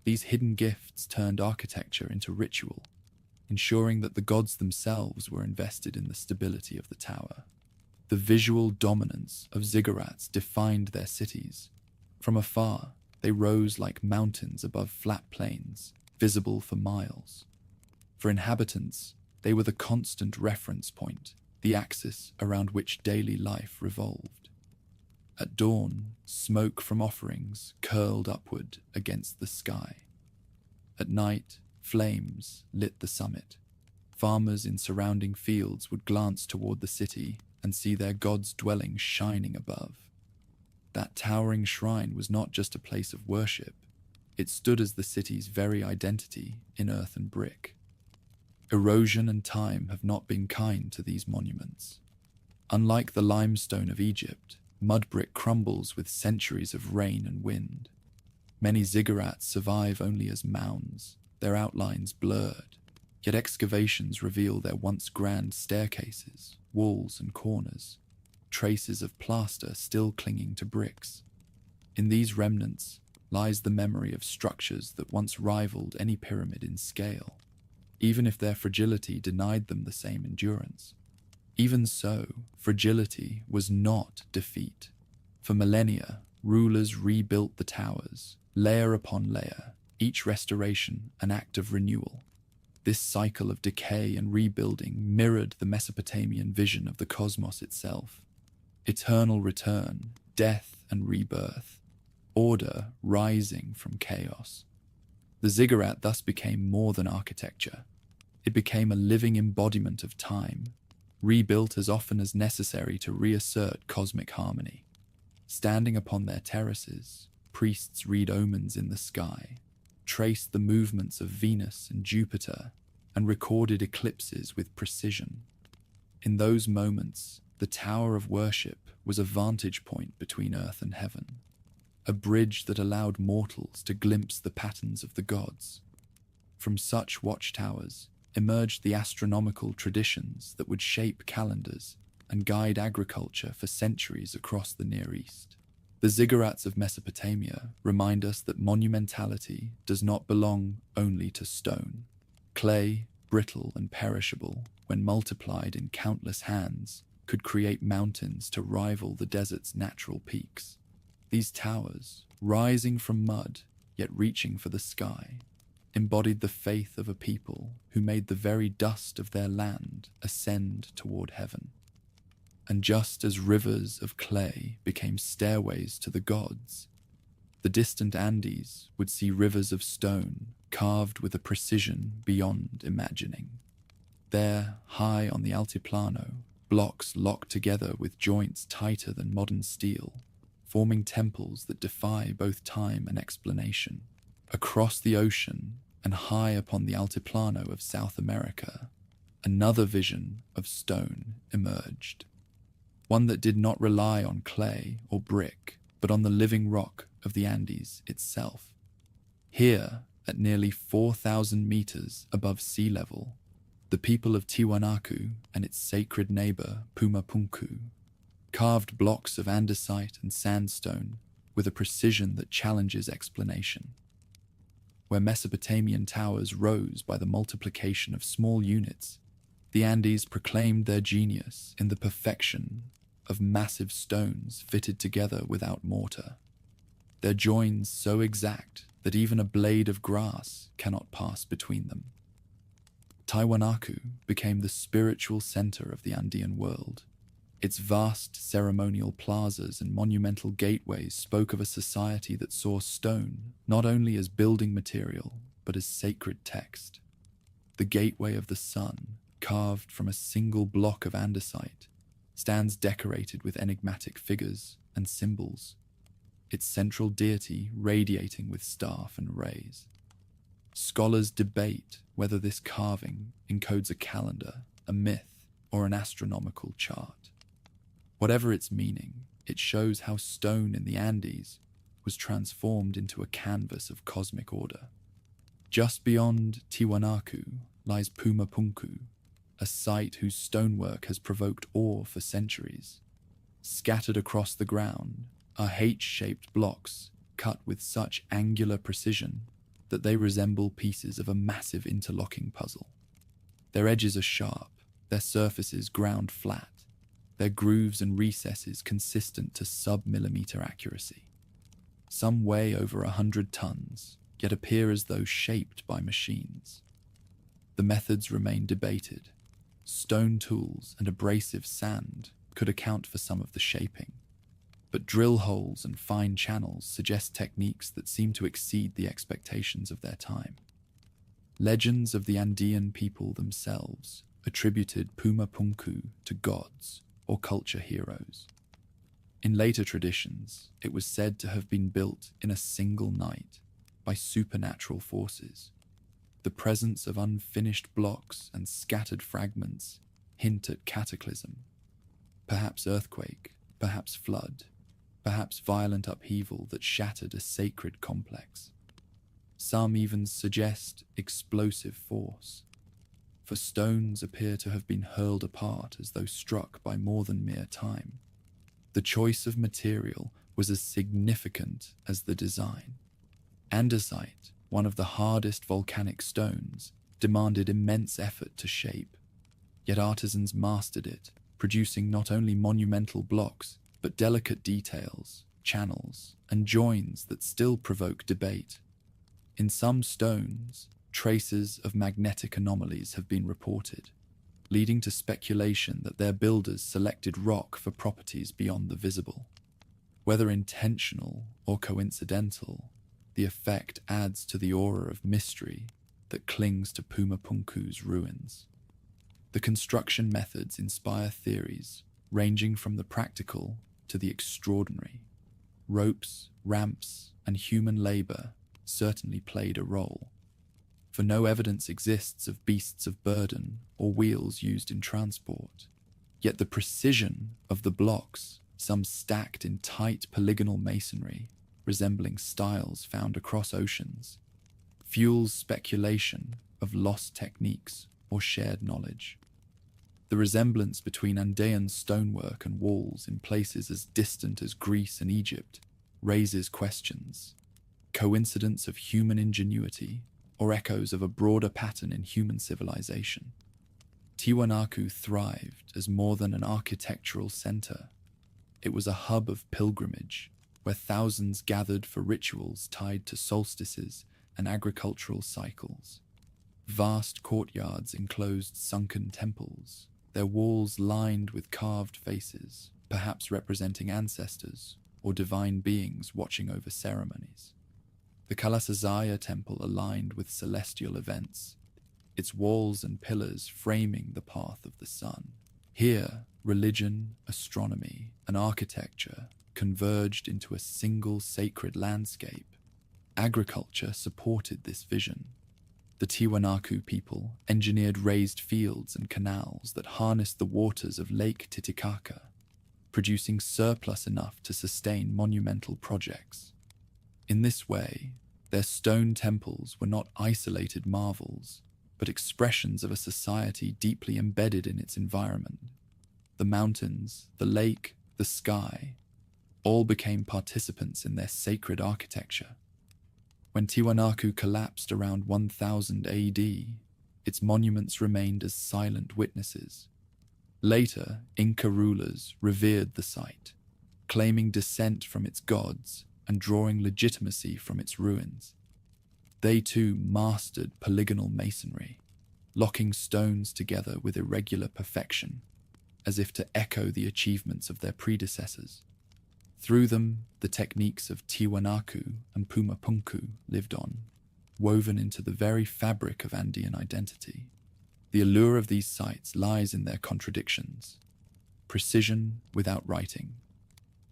These hidden gifts turned architecture into ritual, ensuring that the gods themselves were invested in the stability of the tower. The visual dominance of ziggurats defined their cities. From afar, they rose like mountains above flat plains, visible for miles. For inhabitants, they were the constant reference point, the axis around which daily life revolved. At dawn, smoke from offerings curled upward against the sky. At night, flames lit the summit. Farmers in surrounding fields would glance toward the city and see their god's dwelling shining above. That towering shrine was not just a place of worship, it stood as the city's very identity in earth and brick. Erosion and time have not been kind to these monuments. Unlike the limestone of Egypt, mud brick crumbles with centuries of rain and wind. Many ziggurats survive only as mounds, their outlines blurred, yet excavations reveal their once grand staircases, walls and corners, traces of plaster still clinging to bricks. In these remnants lies the memory of structures that once rivaled any pyramid in scale, even if their fragility denied them the same endurance. Even so, fragility was not defeat. For millennia, rulers rebuilt the towers, layer upon layer, each restoration an act of renewal. This cycle of decay and rebuilding mirrored the Mesopotamian vision of the cosmos itself. Eternal return, death and rebirth, order rising from chaos. The ziggurat thus became more than architecture. It became a living embodiment of time, rebuilt as often as necessary to reassert cosmic harmony. Standing upon their terraces, priests read omens in the sky, traced the movements of Venus and Jupiter, and recorded eclipses with precision. In those moments, the Tower of Worship was a vantage point between earth and heaven, a bridge that allowed mortals to glimpse the patterns of the gods. From such watchtowers emerged the astronomical traditions that would shape calendars and guide agriculture for centuries across the Near East. The ziggurats of Mesopotamia remind us that monumentality does not belong only to stone. Clay, brittle and perishable, when multiplied in countless hands, could create mountains to rival the desert's natural peaks. These towers, rising from mud, yet reaching for the sky, embodied the faith of a people who made the very dust of their land ascend toward heaven. And just as rivers of clay became stairways to the gods, the distant Andes would see rivers of stone carved with a precision beyond imagining. There, high on the Altiplano, blocks locked together with joints tighter than modern steel, forming temples that defy both time and explanation. Across the ocean and high upon the Altiplano of South America, another vision of stone emerged. One that did not rely on clay or brick, but on the living rock of the Andes itself. Here, at nearly 4,000 meters above sea level, the people of Tiwanaku and its sacred neighbor Pumapunku carved blocks of andesite and sandstone with a precision that challenges explanation. Where Mesopotamian towers rose by the multiplication of small units, the Andes proclaimed their genius in the perfection of massive stones fitted together without mortar, their joins so exact that even a blade of grass cannot pass between them. Tiwanaku became the spiritual center of the Andean world. Its vast ceremonial plazas and monumental gateways spoke of a society that saw stone not only as building material, but as sacred text. The Gateway of the Sun, carved from a single block of andesite, stands decorated with enigmatic figures and symbols, its central deity radiating with staff and rays. Scholars debate whether this carving encodes a calendar, a myth, or an astronomical chart. Whatever its meaning, it shows how stone in the Andes was transformed into a canvas of cosmic order. Just beyond Tiwanaku lies Pumapunku, a site whose stonework has provoked awe for centuries. Scattered across the ground are H-shaped blocks cut with such angular precision that they resemble pieces of a massive interlocking puzzle. Their edges are sharp, their surfaces ground flat, their grooves and recesses consistent to sub-millimeter accuracy. Some weigh over 100 tons, yet appear as though shaped by machines. The methods remain debated. Stone tools and abrasive sand could account for some of the shaping, but drill holes and fine channels suggest techniques that seem to exceed the expectations of their time. Legends of the Andean people themselves attributed Puma Punku to gods or culture heroes. In later traditions, it was said to have been built in a single night by supernatural forces. The presence of unfinished blocks and scattered fragments hint at cataclysm, perhaps earthquake, perhaps flood, perhaps violent upheaval that shattered a sacred complex. Some even suggest explosive force, for stones appear to have been hurled apart as though struck by more than mere time. The choice of material was as significant as the design. Andesite, one of the hardest volcanic stones, demanded immense effort to shape, yet artisans mastered it, producing not only monumental blocks, but delicate details, channels, and joins that still provoke debate. In some stones, traces of magnetic anomalies have been reported, leading to speculation that their builders selected rock for properties beyond the visible. Whether intentional or coincidental, the effect adds to the aura of mystery that clings to Puma Punku's ruins. The construction methods inspire theories ranging from the practical to the extraordinary. Ropes, ramps, and human labor certainly played a role, for no evidence exists of beasts of burden or wheels used in transport. Yet the precision of the blocks, some stacked in tight polygonal masonry, resembling stiles found across oceans, fuels speculation of lost techniques or shared knowledge. The resemblance between Andean stonework and walls in places as distant as Greece and Egypt raises questions. Coincidence of human ingenuity or echoes of a broader pattern in human civilization? Tiwanaku thrived as more than an architectural center. It was a hub of pilgrimage, where thousands gathered for rituals tied to solstices and agricultural cycles. Vast courtyards enclosed sunken temples, their walls lined with carved faces, perhaps representing ancestors or divine beings watching over ceremonies. The Kalasazaya temple aligned with celestial events, its walls and pillars framing the path of the sun. Here, religion, astronomy, and architecture converged into a single sacred landscape. Agriculture supported this vision. The Tiwanaku people engineered raised fields and canals that harnessed the waters of Lake Titicaca, producing surplus enough to sustain monumental projects. In this way, their stone temples were not isolated marvels, but expressions of a society deeply embedded in its environment. The mountains, the lake, the sky, all became participants in their sacred architecture. When Tiwanaku collapsed around 1000 AD, its monuments remained as silent witnesses. Later, Inca rulers revered the site, claiming descent from its gods and drawing legitimacy from its ruins. They too mastered polygonal masonry, locking stones together with irregular perfection, as if to echo the achievements of their predecessors. Through them, the techniques of Tiwanaku and Puma Punku lived on, woven into the very fabric of Andean identity. The allure of these sites lies in their contradictions: precision without writing,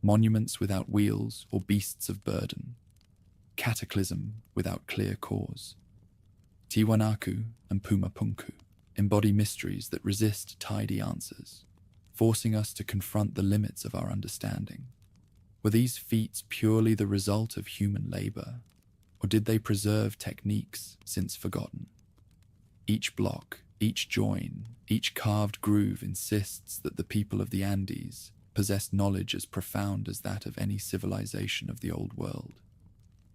monuments without wheels or beasts of burden, cataclysm without clear cause. Tiwanaku and Puma Punku embody mysteries that resist tidy answers, forcing us to confront the limits of our understanding. Were these feats purely the result of human labor, or did they preserve techniques since forgotten? Each block, each join, each carved groove insists that the people of the Andes possessed knowledge as profound as that of any civilization of the Old World.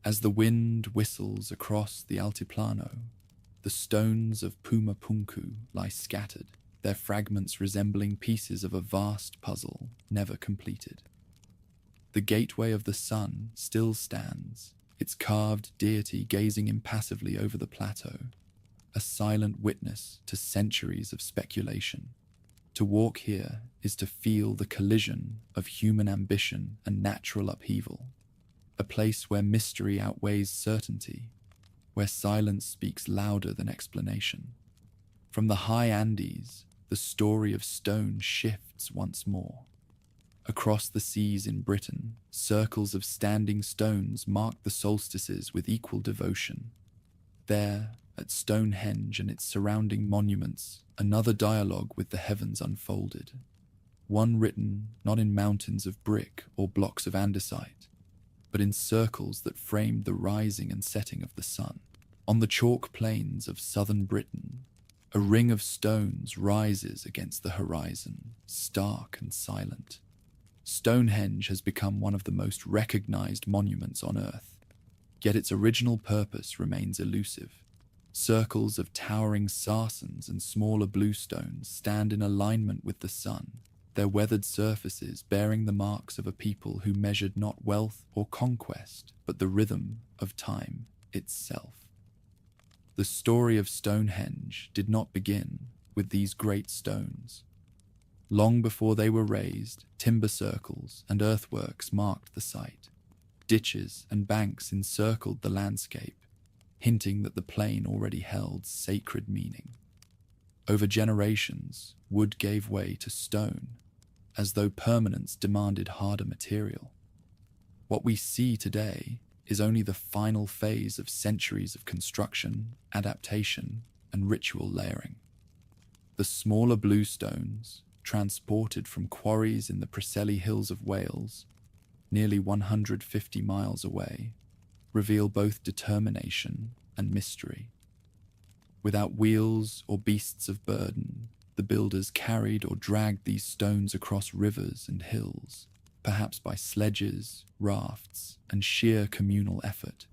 As the wind whistles across the Altiplano, the stones of Pumapunku lie scattered, their fragments resembling pieces of a vast puzzle never completed. The gateway of the sun still stands, its carved deity gazing impassively over the plateau, a silent witness to centuries of speculation. To walk here is to feel the collision of human ambition and natural upheaval, a place where mystery outweighs certainty, where silence speaks louder than explanation. From the high Andes, the story of stone shifts once more. Across the seas in Britain, circles of standing stones mark the solstices with equal devotion. There, at Stonehenge and its surrounding monuments, another dialogue with the heavens unfolded. One written not in mountains of brick or blocks of andesite, but in circles that framed the rising and setting of the sun. On the chalk plains of southern Britain, a ring of stones rises against the horizon, stark and silent. Stonehenge has become one of the most recognized monuments on Earth, yet its original purpose remains elusive. Circles of towering sarsens and smaller bluestones stand in alignment with the sun, their weathered surfaces bearing the marks of a people who measured not wealth or conquest, but the rhythm of time itself. The story of Stonehenge did not begin with these great stones. Long before they were raised, timber circles and earthworks marked the site. Ditches and banks encircled the landscape, hinting that the plain already held sacred meaning. Over generations, wood gave way to stone, as though permanence demanded harder material. What we see today is only the final phase of centuries of construction, adaptation, and ritual layering. The smaller bluestones, transported from quarries in the Preseli Hills of Wales, nearly 150 miles away, reveal both determination and mystery. Without wheels or beasts of burden, the builders carried or dragged these stones across rivers and hills, perhaps by sledges, rafts, and sheer communal effort.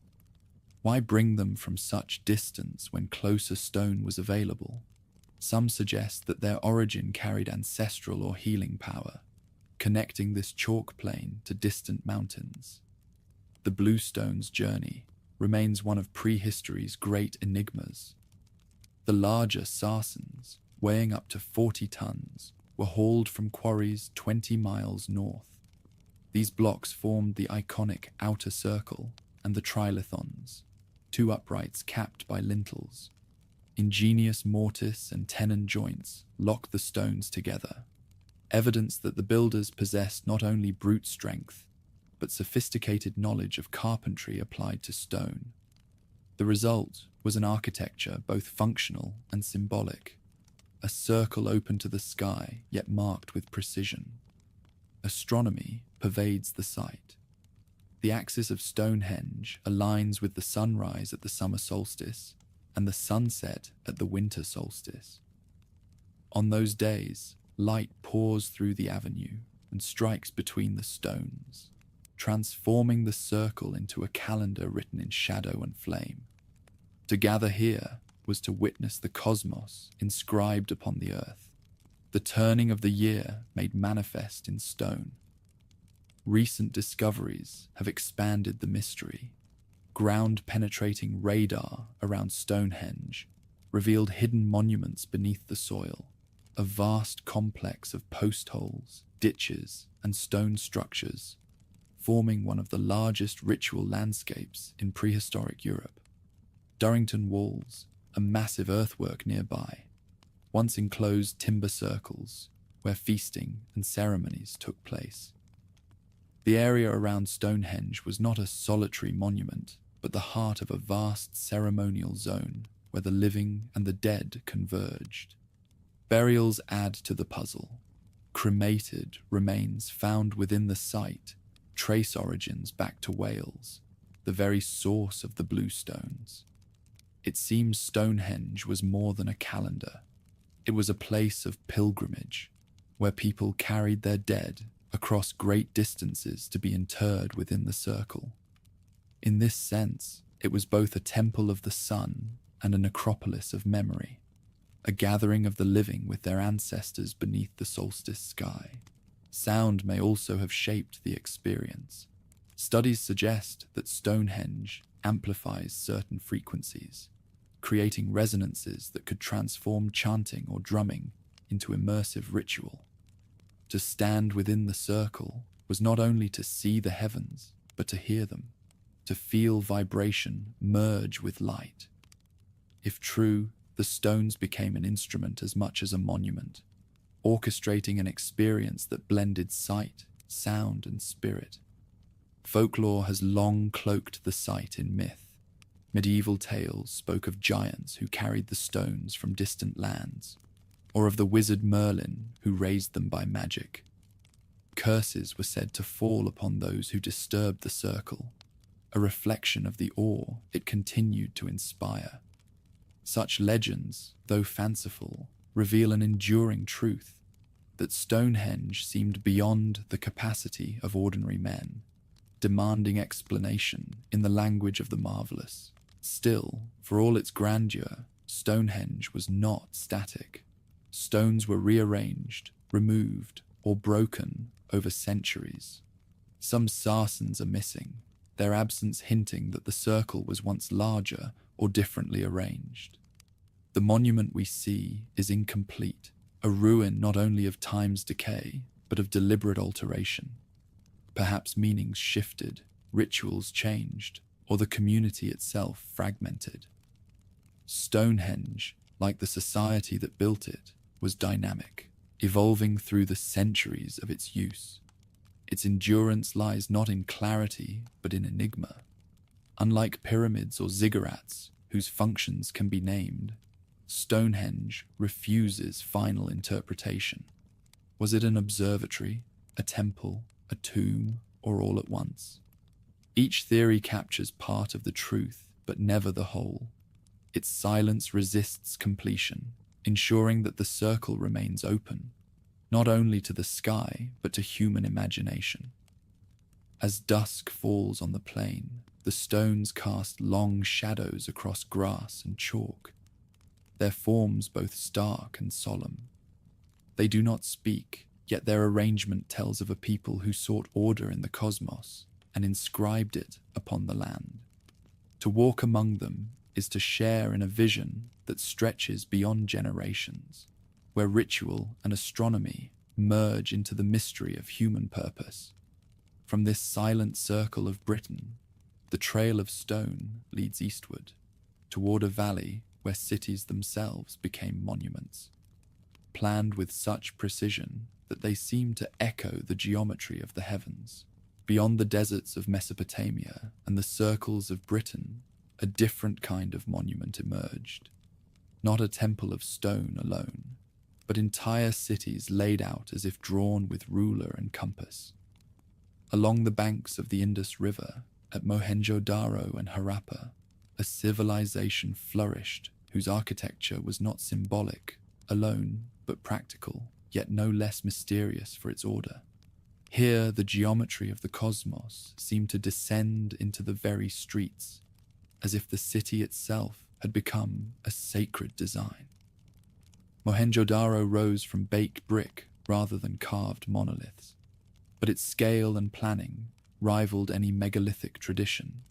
Why bring them from such distance when closer stone was available? Some suggest that their origin carried ancestral or healing power, connecting this chalk plain to distant mountains. The Bluestones journey remains one of prehistory's great enigmas. The larger sarsens, weighing up to 40 tons, were hauled from quarries 20 miles north. These blocks formed the iconic outer circle and the trilithons, two uprights capped by lintels. Ingenious mortise and tenon joints lock the stones together, evidence that the builders possessed not only brute strength, but sophisticated knowledge of carpentry applied to stone. The result was an architecture both functional and symbolic, a circle open to the sky yet marked with precision. Astronomy pervades the site. The axis of Stonehenge aligns with the sunrise at the summer solstice and the sunset at the winter solstice. On those days, light pours through the avenue and strikes between the stones, transforming the circle into a calendar written in shadow and flame. To gather here was to witness the cosmos inscribed upon the earth, the turning of the year made manifest in stone. Recent discoveries have expanded the mystery. Ground-penetrating radar around Stonehenge revealed hidden monuments beneath the soil, a vast complex of post holes, ditches, and stone structures, forming one of the largest ritual landscapes in prehistoric Europe. Durrington Walls, a massive earthwork nearby, once enclosed timber circles where feasting and ceremonies took place. The area around Stonehenge was not a solitary monument, but the heart of a vast ceremonial zone where the living and the dead converged. Burials add to the puzzle. Cremated remains found within the site trace origins back to Wales, the very source of the Bluestones. It seems Stonehenge was more than a calendar. It was a place of pilgrimage, where people carried their dead across great distances to be interred within the circle. In this sense, it was both a temple of the sun and a necropolis of memory, a gathering of the living with their ancestors beneath the solstice sky. Sound may also have shaped the experience. Studies suggest that Stonehenge amplifies certain frequencies, creating resonances that could transform chanting or drumming into immersive ritual. To stand within the circle was not only to see the heavens, but to hear them, to feel vibration merge with light. If true, the stones became an instrument as much as a monument, orchestrating an experience that blended sight, sound, and spirit. Folklore has long cloaked the site in myth. Medieval tales spoke of giants who carried the stones from distant lands, or of the wizard Merlin who raised them by magic. Curses were said to fall upon those who disturbed the circle, a reflection of the awe it continued to inspire. Such legends, though fanciful, reveal an enduring truth, that Stonehenge seemed beyond the capacity of ordinary men, demanding explanation in the language of the marvelous. Still, for all its grandeur, Stonehenge was not static. Stones were rearranged, removed, or broken over centuries. Some sarcens are missing, their absence hinting that the circle was once larger or differently arranged. The monument we see is incomplete, a ruin not only of time's decay, but of deliberate alteration. Perhaps meanings shifted, rituals changed, or the community itself fragmented. Stonehenge, like the society that built it, was dynamic, evolving through the centuries of its use. Its endurance lies not in clarity, but in enigma. Unlike pyramids or ziggurats, whose functions can be named, Stonehenge refuses final interpretation. Was it an observatory, a temple, a tomb, or all at once? Each theory captures part of the truth, but never the whole. Its silence resists completion, ensuring that the circle remains open, not only to the sky, but to human imagination. As dusk falls on the plain, the stones cast long shadows across grass and chalk, their forms both stark and solemn. They do not speak, yet their arrangement tells of a people who sought order in the cosmos and inscribed it upon the land. To walk among them is to share in a vision that stretches beyond generations, where ritual and astronomy merge into the mystery of human purpose. From this silent circle of Britain, the trail of stone leads eastward, toward a valley where cities themselves became monuments, planned with such precision that they seem to echo the geometry of the heavens. Beyond the deserts of Mesopotamia and the circles of Britain, a different kind of monument emerged. Not a temple of stone alone, but entire cities laid out as if drawn with ruler and compass. Along the banks of the Indus River, at Mohenjo-Daro and Harappa, a civilization flourished whose architecture was not symbolic alone, but practical, yet no less mysterious for its order. Here, the geometry of the cosmos seemed to descend into the very streets, as if the city itself had become a sacred design. Mohenjo-Daro rose from baked brick rather than carved monoliths, but its scale and planning rivaled any megalithic tradition.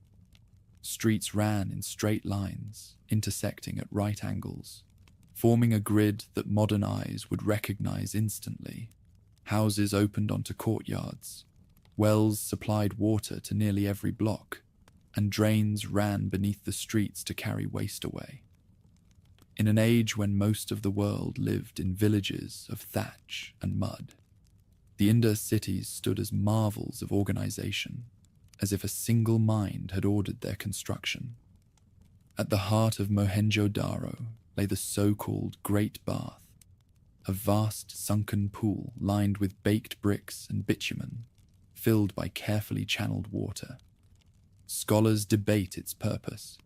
Streets ran in straight lines, intersecting at right angles, forming a grid that modern eyes would recognize instantly. Houses opened onto courtyards, wells supplied water to nearly every block, and drains ran beneath the streets to carry waste away. In an age when most of the world lived in villages of thatch and mud, the Indus cities stood as marvels of organization, as if a single mind had ordered their construction. At the heart of Mohenjo-Daro lay the so-called Great Bath, a vast sunken pool lined with baked bricks and bitumen, filled by carefully channeled water. Scholars debate its purpose.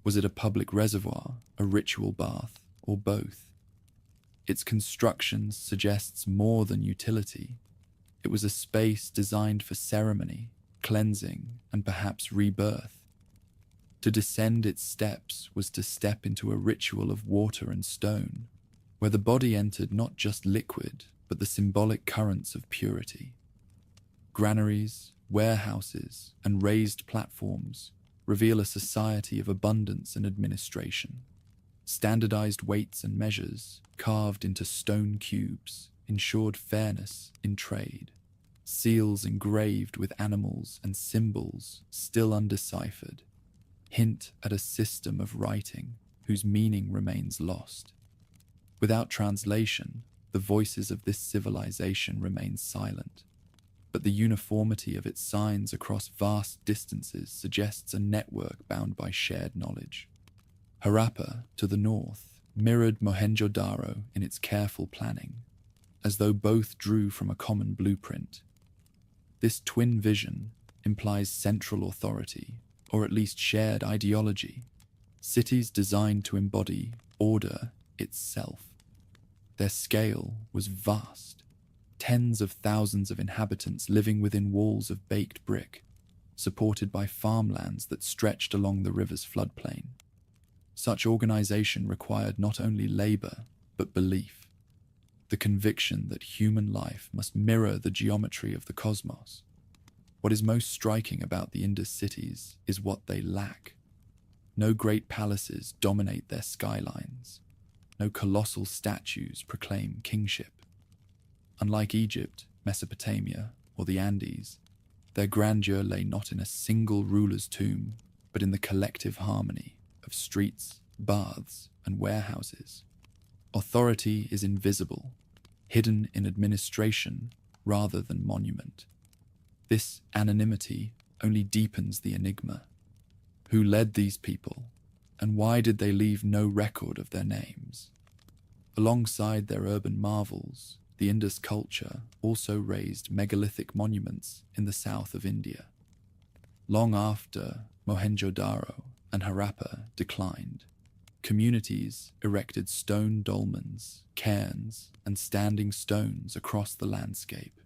Was it a public reservoir, a ritual bath, or both? Its construction suggests more than utility. It was a space designed for ceremony, cleansing, and perhaps rebirth. To descend its steps was to step into a ritual of water and stone, where the body entered not just liquid, but the symbolic currents of purity. Granaries, warehouses, and raised platforms reveal a society of abundance and administration. Standardized weights and measures, carved into stone cubes, ensured fairness in trade. Seals engraved with animals and symbols still undeciphered hint at a system of writing whose meaning remains lost. Without translation, the voices of this civilization remain silent, but the uniformity of its signs across vast distances suggests a network bound by shared knowledge. Harappa, to the north, mirrored Mohenjo-Daro in its careful planning, as though both drew from a common blueprint. This twin vision implies central authority, or at least shared ideology, cities designed to embody order itself. Their scale was vast, tens of thousands of inhabitants living within walls of baked brick, supported by farmlands that stretched along the river's floodplain. Such organization required not only labor, but belief, the conviction that human life must mirror the geometry of the cosmos. What is most striking about the Indus cities is what they lack. No great palaces dominate their skylines. No colossal statues proclaim kingship. Unlike Egypt, Mesopotamia, or the Andes, their grandeur lay not in a single ruler's tomb, but in the collective harmony of streets, baths, and warehouses. Authority is invisible, hidden in administration rather than monument. This anonymity only deepens the enigma. Who led these people, and why did they leave no record of their names? Alongside their urban marvels, the Indus culture also raised megalithic monuments in the south of India. Long after Mohenjo-Daro and Harappa declined, communities erected stone dolmens, cairns, and standing stones across the landscape.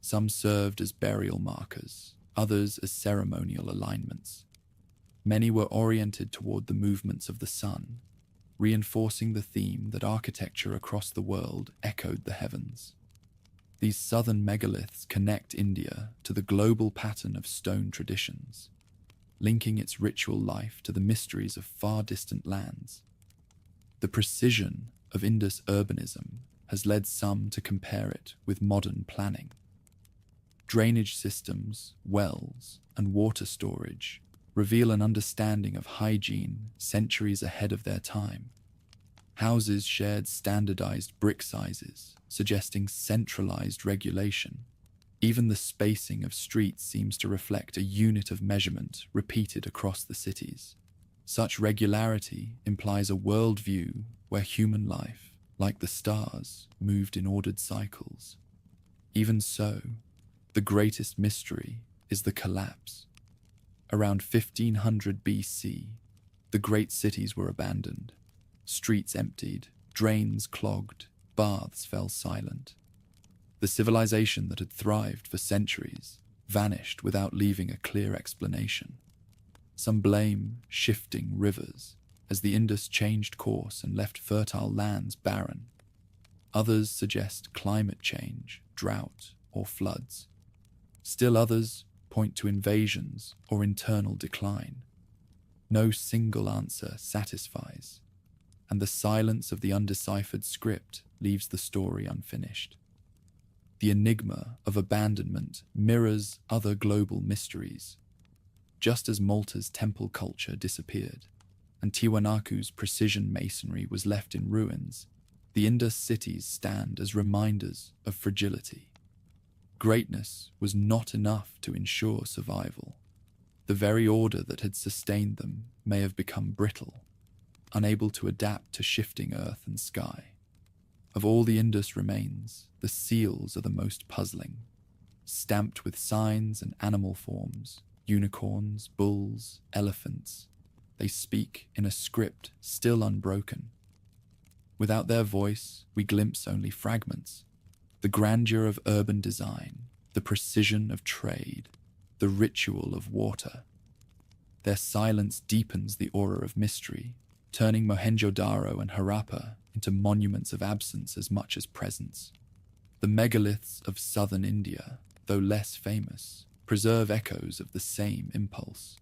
Some served as burial markers, others as ceremonial alignments. Many were oriented toward the movements of the sun, reinforcing the theme that architecture across the world echoed the heavens. These southern megaliths connect India to the global pattern of stone traditions, linking its ritual life to the mysteries of far distant lands. The precision of Indus urbanism has led some to compare it with modern planning. Drainage systems, wells, and water storage reveal an understanding of hygiene centuries ahead of their time. Houses shared standardized brick sizes, suggesting centralized regulation. Even the spacing of streets seems to reflect a unit of measurement repeated across the cities. Such regularity implies a worldview where human life, like the stars, moved in ordered cycles. Even so, the greatest mystery is the collapse. Around 1500 BC, the great cities were abandoned. Streets emptied, drains clogged, baths fell silent. The civilization that had thrived for centuries vanished without leaving a clear explanation. Some blame shifting rivers as the Indus changed course and left fertile lands barren. Others suggest climate change, drought, or floods. Still others point to invasions or internal decline. No single answer satisfies, and the silence of the undeciphered script leaves the story unfinished. The enigma of abandonment mirrors other global mysteries. Just as Malta's temple culture disappeared, and Tiwanaku's precision masonry was left in ruins, the Indus cities stand as reminders of fragility. Greatness was not enough to ensure survival. The very order that had sustained them may have become brittle, unable to adapt to shifting earth and sky. Of all the Indus remains, the seals are the most puzzling. Stamped with signs and animal forms, unicorns, bulls, elephants, they speak in a script still unbroken. Without their voice, we glimpse only fragments. The grandeur of urban design, the precision of trade, the ritual of water. Their silence deepens the aura of mystery, turning Mohenjo-Daro and Harappa into monuments of absence as much as presence. The megaliths of southern India, though less famous, preserve echoes of the same impulse.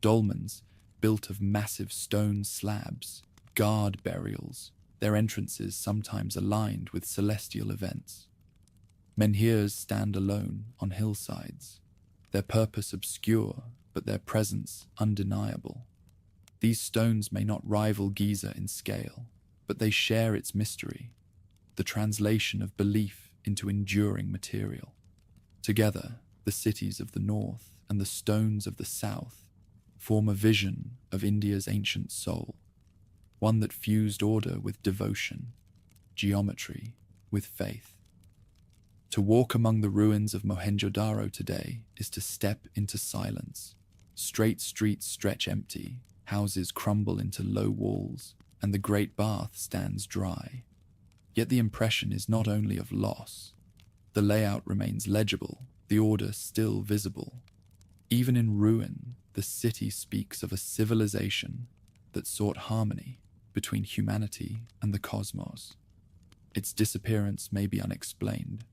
Dolmens, built of massive stone slabs, guard burials, their entrances sometimes aligned with celestial events. Menhirs stand alone on hillsides, their purpose obscure, but their presence undeniable. These stones may not rival Giza in scale, but they share its mystery, the translation of belief into enduring material. Together, the cities of the north and the stones of the south form a vision of India's ancient soul, one that fused order with devotion, geometry with faith. To walk among the ruins of Mohenjo-Daro today is to step into silence. Straight streets stretch empty, houses crumble into low walls, and the great bath stands dry. Yet the impression is not only of loss. The layout remains legible, the order still visible. Even in ruin, the city speaks of a civilization that sought harmony between humanity and the cosmos. Its disappearance may be unexplained,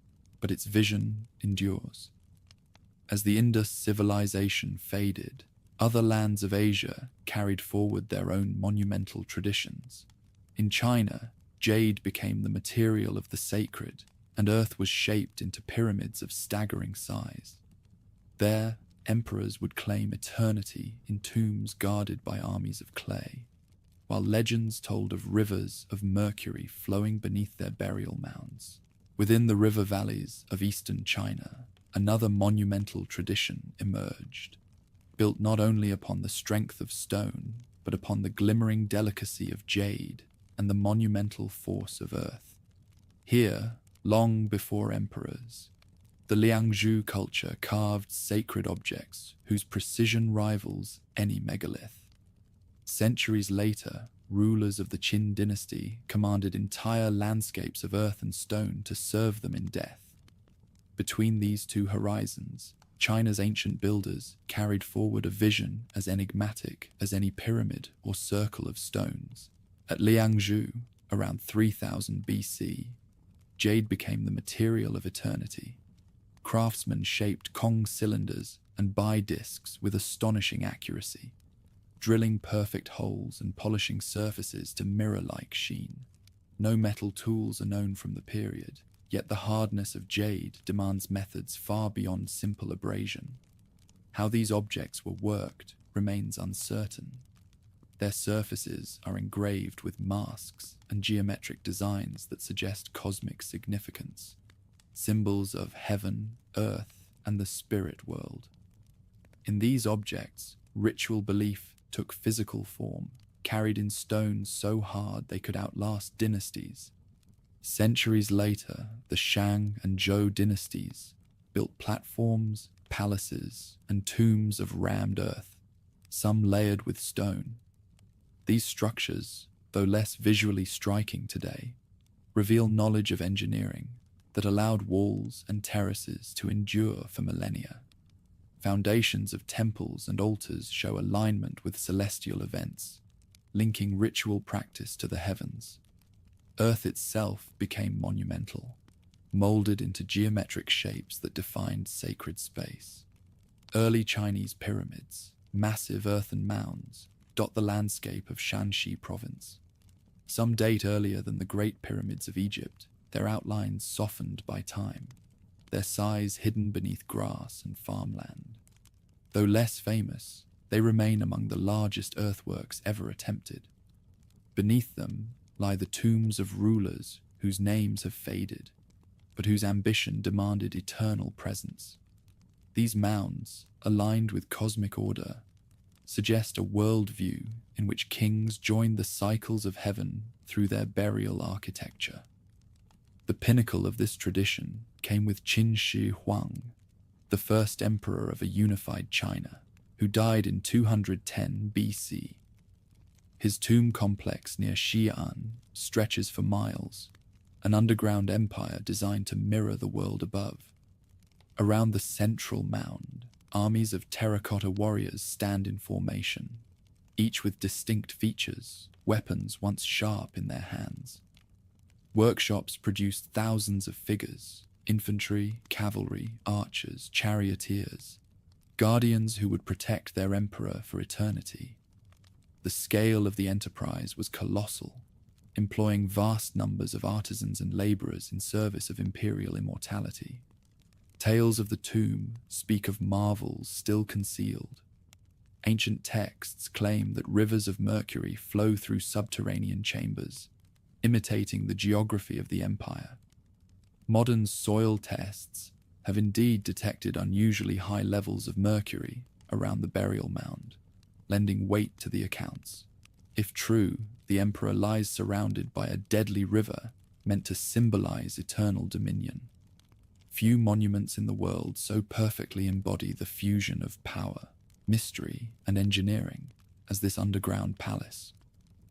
but its vision endures. As the Indus civilization faded, other lands of Asia carried forward their own monumental traditions. In China, jade became the material of the sacred, and earth was shaped into pyramids of staggering size. There, emperors would claim eternity in tombs guarded by armies of clay, while legends told of rivers of mercury flowing beneath their burial mounds. Within the river valleys of eastern China, another monumental tradition emerged, built not only upon the strength of stone, but upon the glimmering delicacy of jade and the monumental force of earth. Here, long before emperors, the Liangzhu culture carved sacred objects whose precision rivals any megalith. Centuries later, rulers of the Qin dynasty commanded entire landscapes of earth and stone to serve them in death. Between these two horizons, China's ancient builders carried forward a vision as enigmatic as any pyramid or circle of stones. At Liangzhu, around 3000 BC, jade became the material of eternity. Craftsmen shaped Kong cylinders and bai discs with astonishing accuracy, drilling perfect holes and polishing surfaces to mirror-like sheen. No metal tools are known from the period, yet the hardness of jade demands methods far beyond simple abrasion. How these objects were worked remains uncertain. Their surfaces are engraved with masks and geometric designs that suggest cosmic significance, symbols of heaven, earth, and the spirit world. In these objects, ritual belief took physical form, carried in stones so hard they could outlast dynasties. Centuries later, the Shang and Zhou dynasties built platforms, palaces, and tombs of rammed earth, some layered with stone. These structures, though less visually striking today, reveal knowledge of engineering that allowed walls and terraces to endure for millennia. Foundations of temples and altars show alignment with celestial events, linking ritual practice to the heavens. Earth itself became monumental, molded into geometric shapes that defined sacred space. Early Chinese pyramids, massive earthen mounds, dot the landscape of Shanxi province. Some date earlier than the Great Pyramids of Egypt, their outlines softened by time, their size hidden beneath grass and farmland. Though less famous, they remain among the largest earthworks ever attempted. Beneath them lie the tombs of rulers whose names have faded, but whose ambition demanded eternal presence. These mounds, aligned with cosmic order, suggest a worldview in which kings joined the cycles of heaven through their burial architecture. The pinnacle of this tradition came with Qin Shi Huang, the first emperor of a unified China, who died in 210 BC. His tomb complex near Xi'an stretches for miles, an underground empire designed to mirror the world above. Around the central mound, armies of terracotta warriors stand in formation, each with distinct features, weapons once sharp in their hands. Workshops produced thousands of figures, infantry, cavalry, archers, charioteers, guardians who would protect their emperor for eternity. The scale of the enterprise was colossal, employing vast numbers of artisans and laborers in service of imperial immortality. Tales of the tomb speak of marvels still concealed. Ancient texts claim that rivers of mercury flow through subterranean chambers, imitating the geography of the empire. Modern soil tests have indeed detected unusually high levels of mercury around the burial mound, lending weight to the accounts. If true, the emperor lies surrounded by a deadly river meant to symbolize eternal dominion. Few monuments in the world so perfectly embody the fusion of power, mystery, and engineering as this underground palace.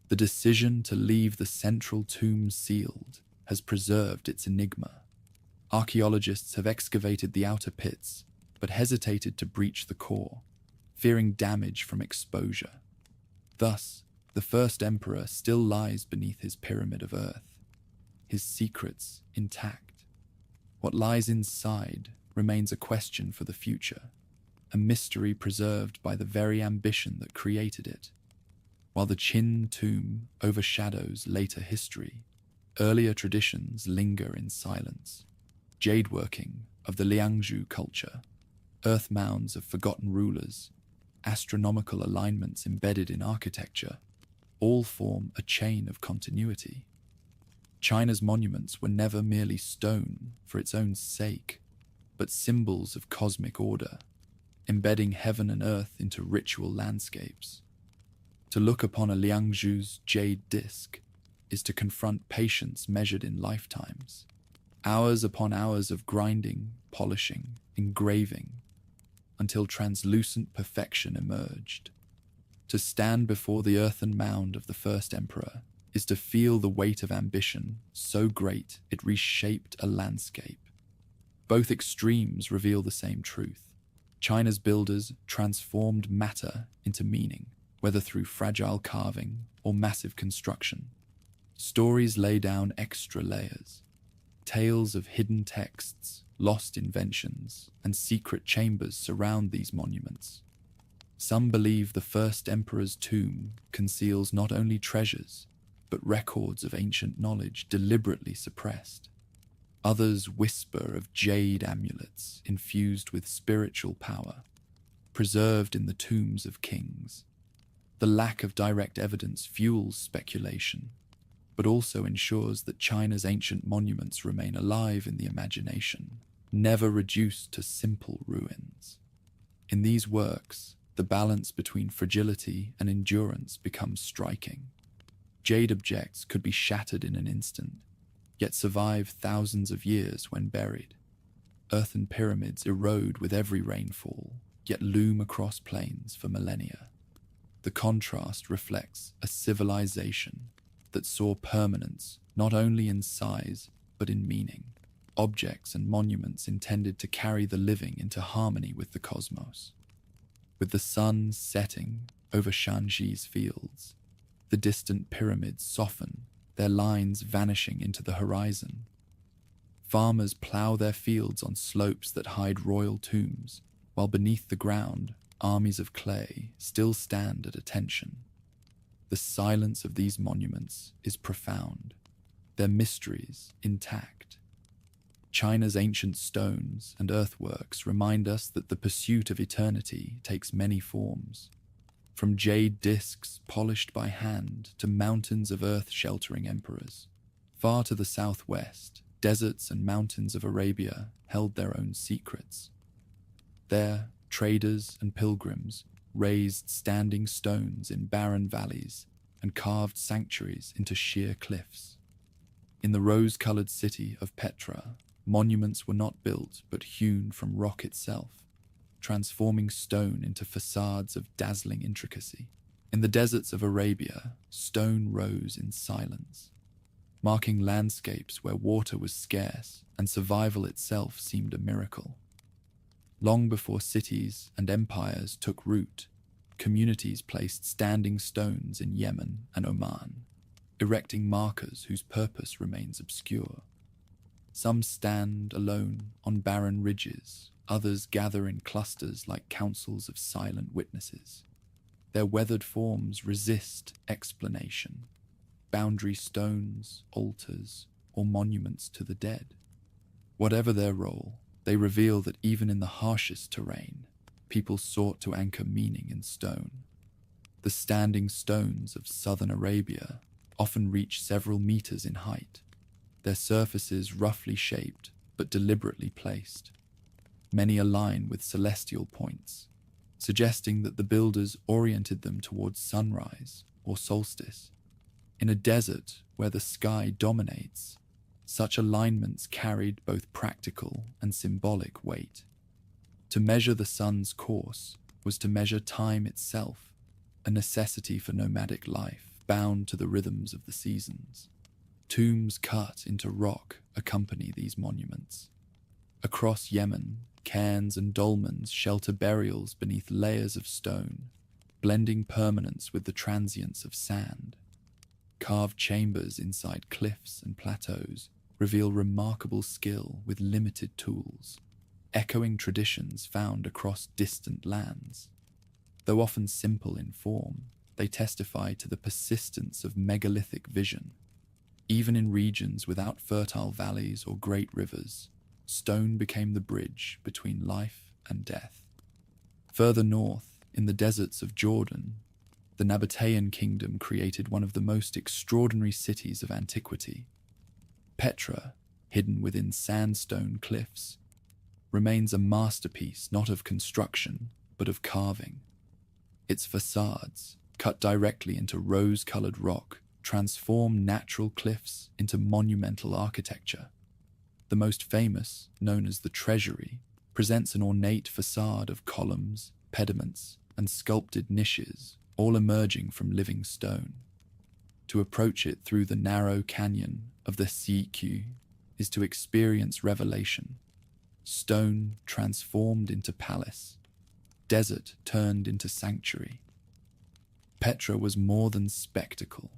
The decision to leave the central tomb sealed has preserved its enigma. Archaeologists have excavated the outer pits, but hesitated to breach the core, fearing damage from exposure. Thus, the first emperor still lies beneath his pyramid of earth, his secrets intact. What lies inside remains a question for the future, a mystery preserved by the very ambition that created it. While the Qin tomb overshadows later history, earlier traditions linger in silence. Jade working of the Liangzhu culture, earth mounds of forgotten rulers, astronomical alignments embedded in architecture, all form a chain of continuity. China's monuments were never merely stone for its own sake, but symbols of cosmic order, embedding heaven and earth into ritual landscapes. To look upon a Liangzhu's jade disc is to confront patience measured in lifetimes. Hours upon hours of grinding, polishing, engraving, until translucent perfection emerged. To stand before the earthen mound of the first emperor is to feel the weight of ambition so great it reshaped a landscape. Both extremes reveal the same truth. China's builders transformed matter into meaning, whether through fragile carving or massive construction. Stories lay down extra layers. Tales of hidden texts, lost inventions, and secret chambers surround these monuments. Some believe the first emperor's tomb conceals not only treasures, but records of ancient knowledge deliberately suppressed. Others whisper of jade amulets infused with spiritual power, preserved in the tombs of kings. The lack of direct evidence fuels speculation, but also ensures that China's ancient monuments remain alive in the imagination, never reduced to simple ruins. In these works, the balance between fragility and endurance becomes striking. Jade objects could be shattered in an instant, yet survive thousands of years when buried. Earthen pyramids erode with every rainfall, yet loom across plains for millennia. The contrast reflects a civilization that saw permanence not only in size but in meaning, objects and monuments intended to carry the living into harmony with the cosmos. With the sun setting over Shanxi's fields, the distant pyramids soften, their lines vanishing into the horizon. Farmers plough their fields on slopes that hide royal tombs, while beneath the ground, armies of clay still stand at attention. The silence of these monuments is profound, their mysteries intact. China's ancient stones and earthworks remind us that the pursuit of eternity takes many forms. From jade discs polished by hand to mountains of earth-sheltering emperors. Far to the southwest, deserts and mountains of Arabia held their own secrets. There, traders and pilgrims raised standing stones in barren valleys and carved sanctuaries into sheer cliffs. In the rose-colored city of Petra, monuments were not built but hewn from rock itself, transforming stone into facades of dazzling intricacy. In the deserts of Arabia, stone rose in silence, marking landscapes where water was scarce and survival itself seemed a miracle. Long before cities and empires took root, communities placed standing stones in Yemen and Oman, erecting markers whose purpose remains obscure. Some stand alone on barren ridges, others gather in clusters like councils of silent witnesses. Their weathered forms resist explanation, boundary stones, altars, or monuments to the dead. Whatever their role, they reveal that even in the harshest terrain, people sought to anchor meaning in stone. The standing stones of southern Arabia often reach several meters in height, their surfaces roughly shaped but deliberately placed. Many align with celestial points, suggesting that the builders oriented them towards sunrise or solstice. In a desert where the sky dominates, such alignments carried both practical and symbolic weight. To measure the sun's course was to measure time itself, a necessity for nomadic life bound to the rhythms of the seasons. Tombs cut into rock accompany these monuments. Across Yemen, cairns and dolmens shelter burials beneath layers of stone, blending permanence with the transience of sand. Carved chambers inside cliffs and plateaus reveal remarkable skill with limited tools, echoing traditions found across distant lands. Though often simple in form, they testify to the persistence of megalithic vision. Even in regions without fertile valleys or great rivers, stone became the bridge between life and death. Further north, in the deserts of Jordan, the Nabatean kingdom created one of the most extraordinary cities of antiquity. Petra, hidden within sandstone cliffs, remains a masterpiece not of construction, but of carving. Its facades, cut directly into rose-colored rock, transform natural cliffs into monumental architecture. The most famous, known as the Treasury, presents an ornate facade of columns, pediments, and sculpted niches, all emerging from living stone. To approach it through the narrow canyon of the CQ is to experience revelation. Stone transformed into palace, desert turned into sanctuary. Petra was more than spectacle.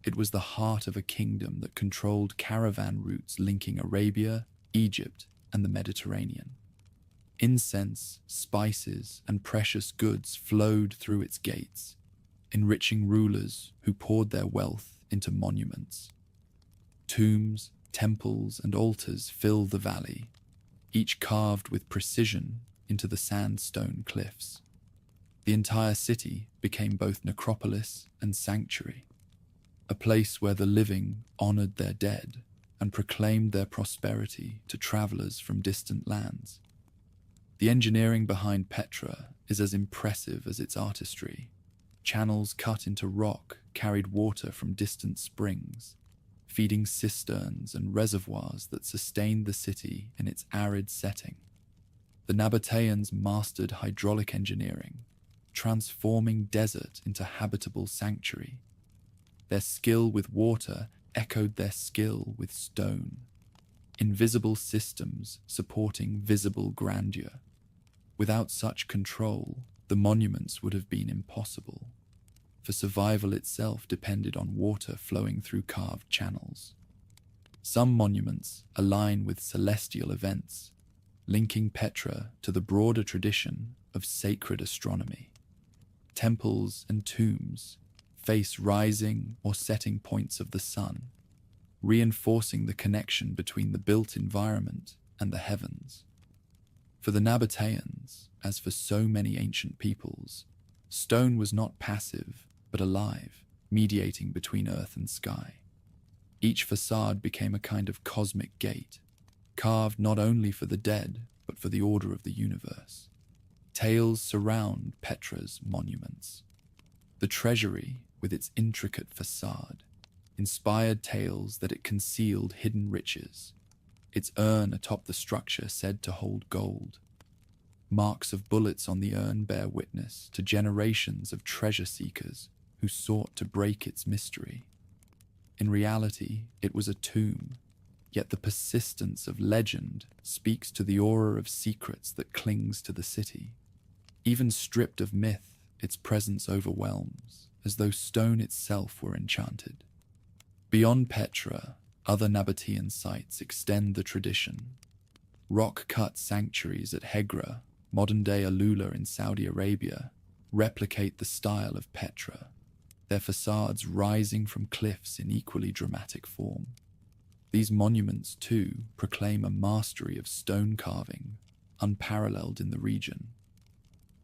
It was the heart of a kingdom that controlled caravan routes linking Arabia, Egypt, and the Mediterranean. Incense, spices, and precious goods flowed through its gates, enriching rulers who poured their wealth into monuments. Tombs, temples, and altars fill the valley, each carved with precision into the sandstone cliffs. The entire city became both necropolis and sanctuary, a place where the living honored their dead and proclaimed their prosperity to travelers from distant lands. The engineering behind Petra is as impressive as its artistry. Channels cut into rock carried water from distant springs, feeding cisterns and reservoirs that sustained the city in its arid setting. The Nabateans mastered hydraulic engineering, transforming desert into habitable sanctuary. Their skill with water echoed their skill with stone, invisible systems supporting visible grandeur. Without such control, the monuments would have been impossible, for survival itself depended on water flowing through carved channels. Some monuments align with celestial events, linking Petra to the broader tradition of sacred astronomy. Temples and tombs face rising or setting points of the sun, reinforcing the connection between the built environment and the heavens. For the Nabateans, as for so many ancient peoples, stone was not passive but alive, mediating between earth and sky. Each facade became a kind of cosmic gate, carved not only for the dead but for the order of the universe. Tales surround Petra's monuments. The treasury, with its intricate facade, inspired tales that it concealed hidden riches. Its urn atop the structure said to hold gold. Marks of bullets on the urn bear witness to generations of treasure seekers who sought to break its mystery. In reality, it was a tomb, Yet the persistence of legend speaks to the aura of secrets that clings to the city. Even stripped of myth, its presence overwhelms, as though stone itself were enchanted. Beyond Petra, other Nabatean sites extend the tradition. Rock-cut sanctuaries at Hegra, modern-day Alula in Saudi Arabia, replicate the style of Petra, their facades rising from cliffs in equally dramatic form. These monuments, too, proclaim a mastery of stone carving, unparalleled in the region.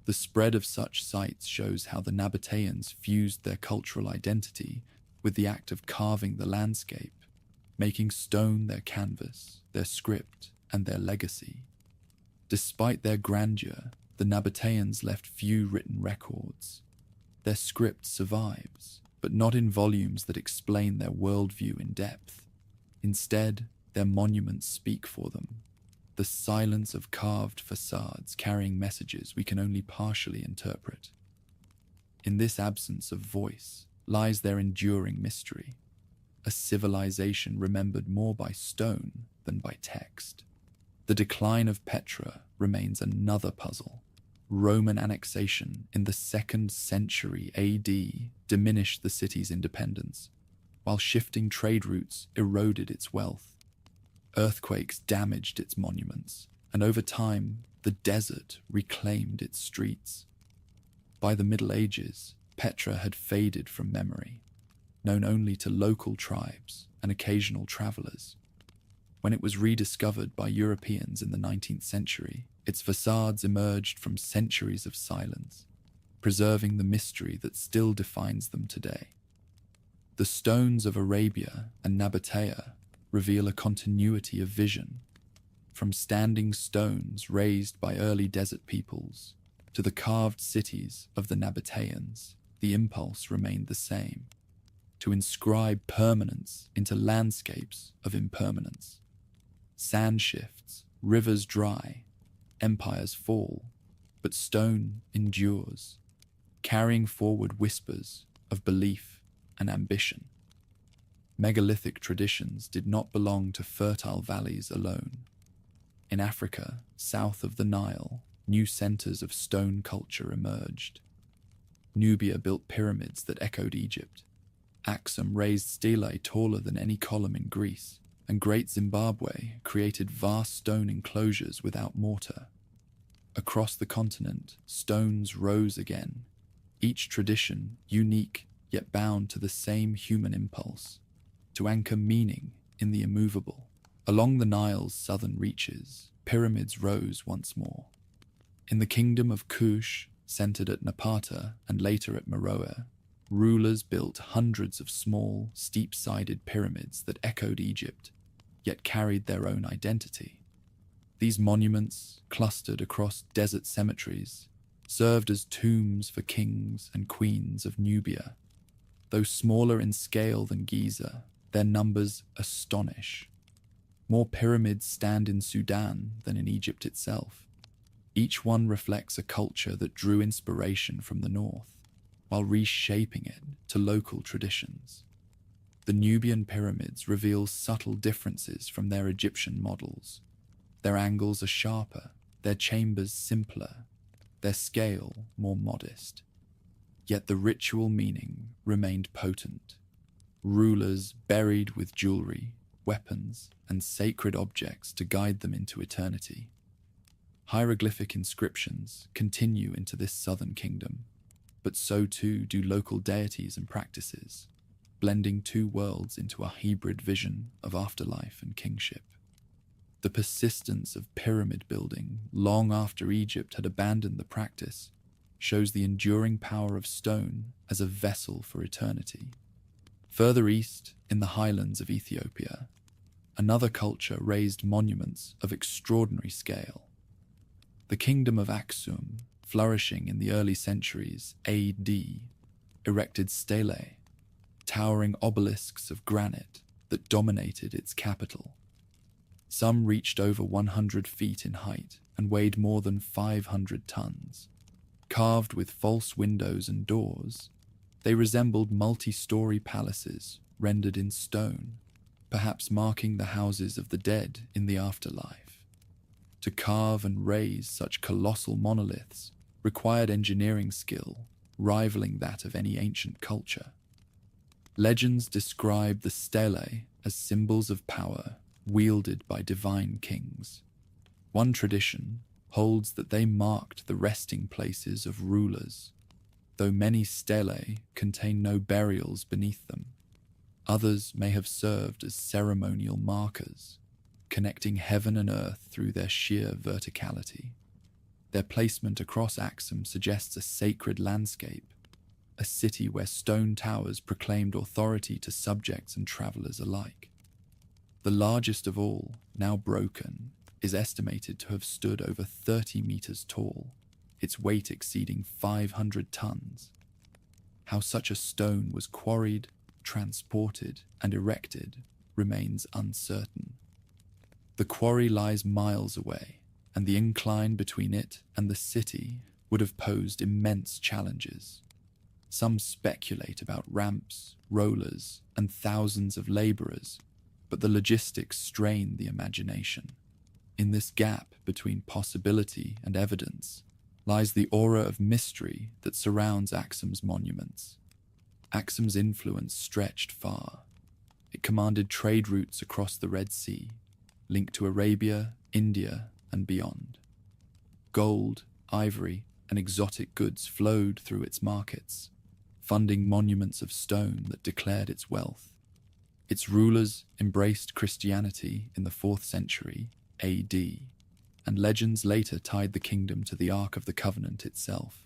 The spread of such sites shows how the Nabateans fused their cultural identity with the act of carving the landscape, making stone their canvas, their script, and their legacy. Despite their grandeur, the Nabateans left few written records. Their script survives, but not in volumes that explain their worldview in depth. Instead, their monuments speak for them, the silence of carved facades carrying messages we can only partially interpret. In this absence of voice lies their enduring mystery, a civilization remembered more by stone than by text. The decline of Petra remains another puzzle. Roman annexation in the 2nd century AD diminished the city's independence, while shifting trade routes eroded its wealth. Earthquakes damaged its monuments, and over time, the desert reclaimed its streets. By the Middle Ages, Petra had faded from memory, known only to local tribes and occasional travelers. When it was rediscovered by Europeans in the 19th century, its facades emerged from centuries of silence, preserving the mystery that still defines them today. The stones of Arabia and Nabatea reveal a continuity of vision, from standing stones raised by early desert peoples to the carved cities of the Nabateans. The impulse remained the same: to inscribe permanence into landscapes of impermanence. Sand shifts, rivers dry, empires fall, but stone endures, carrying forward whispers of belief and ambition. Megalithic traditions did not belong to fertile valleys alone. In Africa, south of the Nile, new centers of stone culture emerged. Nubia built pyramids that echoed Egypt. Axum raised stelae taller than any column in Greece, and Great Zimbabwe created vast stone enclosures without mortar. Across the continent, stones rose again, each tradition unique yet bound to the same human impulse, to anchor meaning in the immovable. Along the Nile's southern reaches, pyramids rose once more. In the kingdom of Kush, centered at Napata and later at Meroe, rulers built hundreds of small, steep-sided pyramids that echoed Egypt, yet carried their own identity. These monuments, clustered across desert cemeteries, served as tombs for kings and queens of Nubia. Though smaller in scale than Giza, their numbers astonish. More pyramids stand in Sudan than in Egypt itself. Each one reflects a culture that drew inspiration from the north, while reshaping it to local traditions. The Nubian pyramids reveal subtle differences from their Egyptian models. Their angles are sharper, their chambers simpler, their scale more modest. Yet the ritual meaning remained potent. Rulers buried with jewelry, weapons, and sacred objects to guide them into eternity. Hieroglyphic inscriptions continue into this southern kingdom, but so too do local deities and practices, blending two worlds into a hybrid vision of afterlife and kingship. The persistence of pyramid building long after Egypt had abandoned the practice shows the enduring power of stone as a vessel for eternity. Further east, in the highlands of Ethiopia, another culture raised monuments of extraordinary scale. The kingdom of Aksum, flourishing in the early centuries AD, erected stelae, towering obelisks of granite that dominated its capital. Some reached over 100 feet in height and weighed more than 500 tons. Carved with false windows and doors, they resembled multi-story palaces rendered in stone, perhaps marking the houses of the dead in the afterlife. To carve and raise such colossal monoliths required engineering skill rivaling that of any ancient culture. Legends describe the stelae as symbols of power wielded by divine kings. One tradition holds that they marked the resting places of rulers, though many stelae contain no burials beneath them. Others may have served as ceremonial markers, connecting heaven and earth through their sheer verticality. Their placement across Axum suggests a sacred landscape, a city where stone towers proclaimed authority to subjects and travelers alike. The largest of all, now broken, is estimated to have stood over 30 meters tall, its weight exceeding 500 tons. How such a stone was quarried, transported, and erected remains uncertain. The quarry lies miles away, and the incline between it and the city would have posed immense challenges. Some speculate about ramps, rollers, and thousands of laborers, but the logistics strain the imagination. In this gap between possibility and evidence lies the aura of mystery that surrounds Axum's monuments. Axum's influence stretched far. It commanded trade routes across the Red Sea, linked to Arabia, India, and beyond. Gold, ivory, and exotic goods flowed through its markets, funding monuments of stone that declared its wealth. Its rulers embraced Christianity in the 4th century AD, and legends later tied the kingdom to the Ark of the Covenant itself.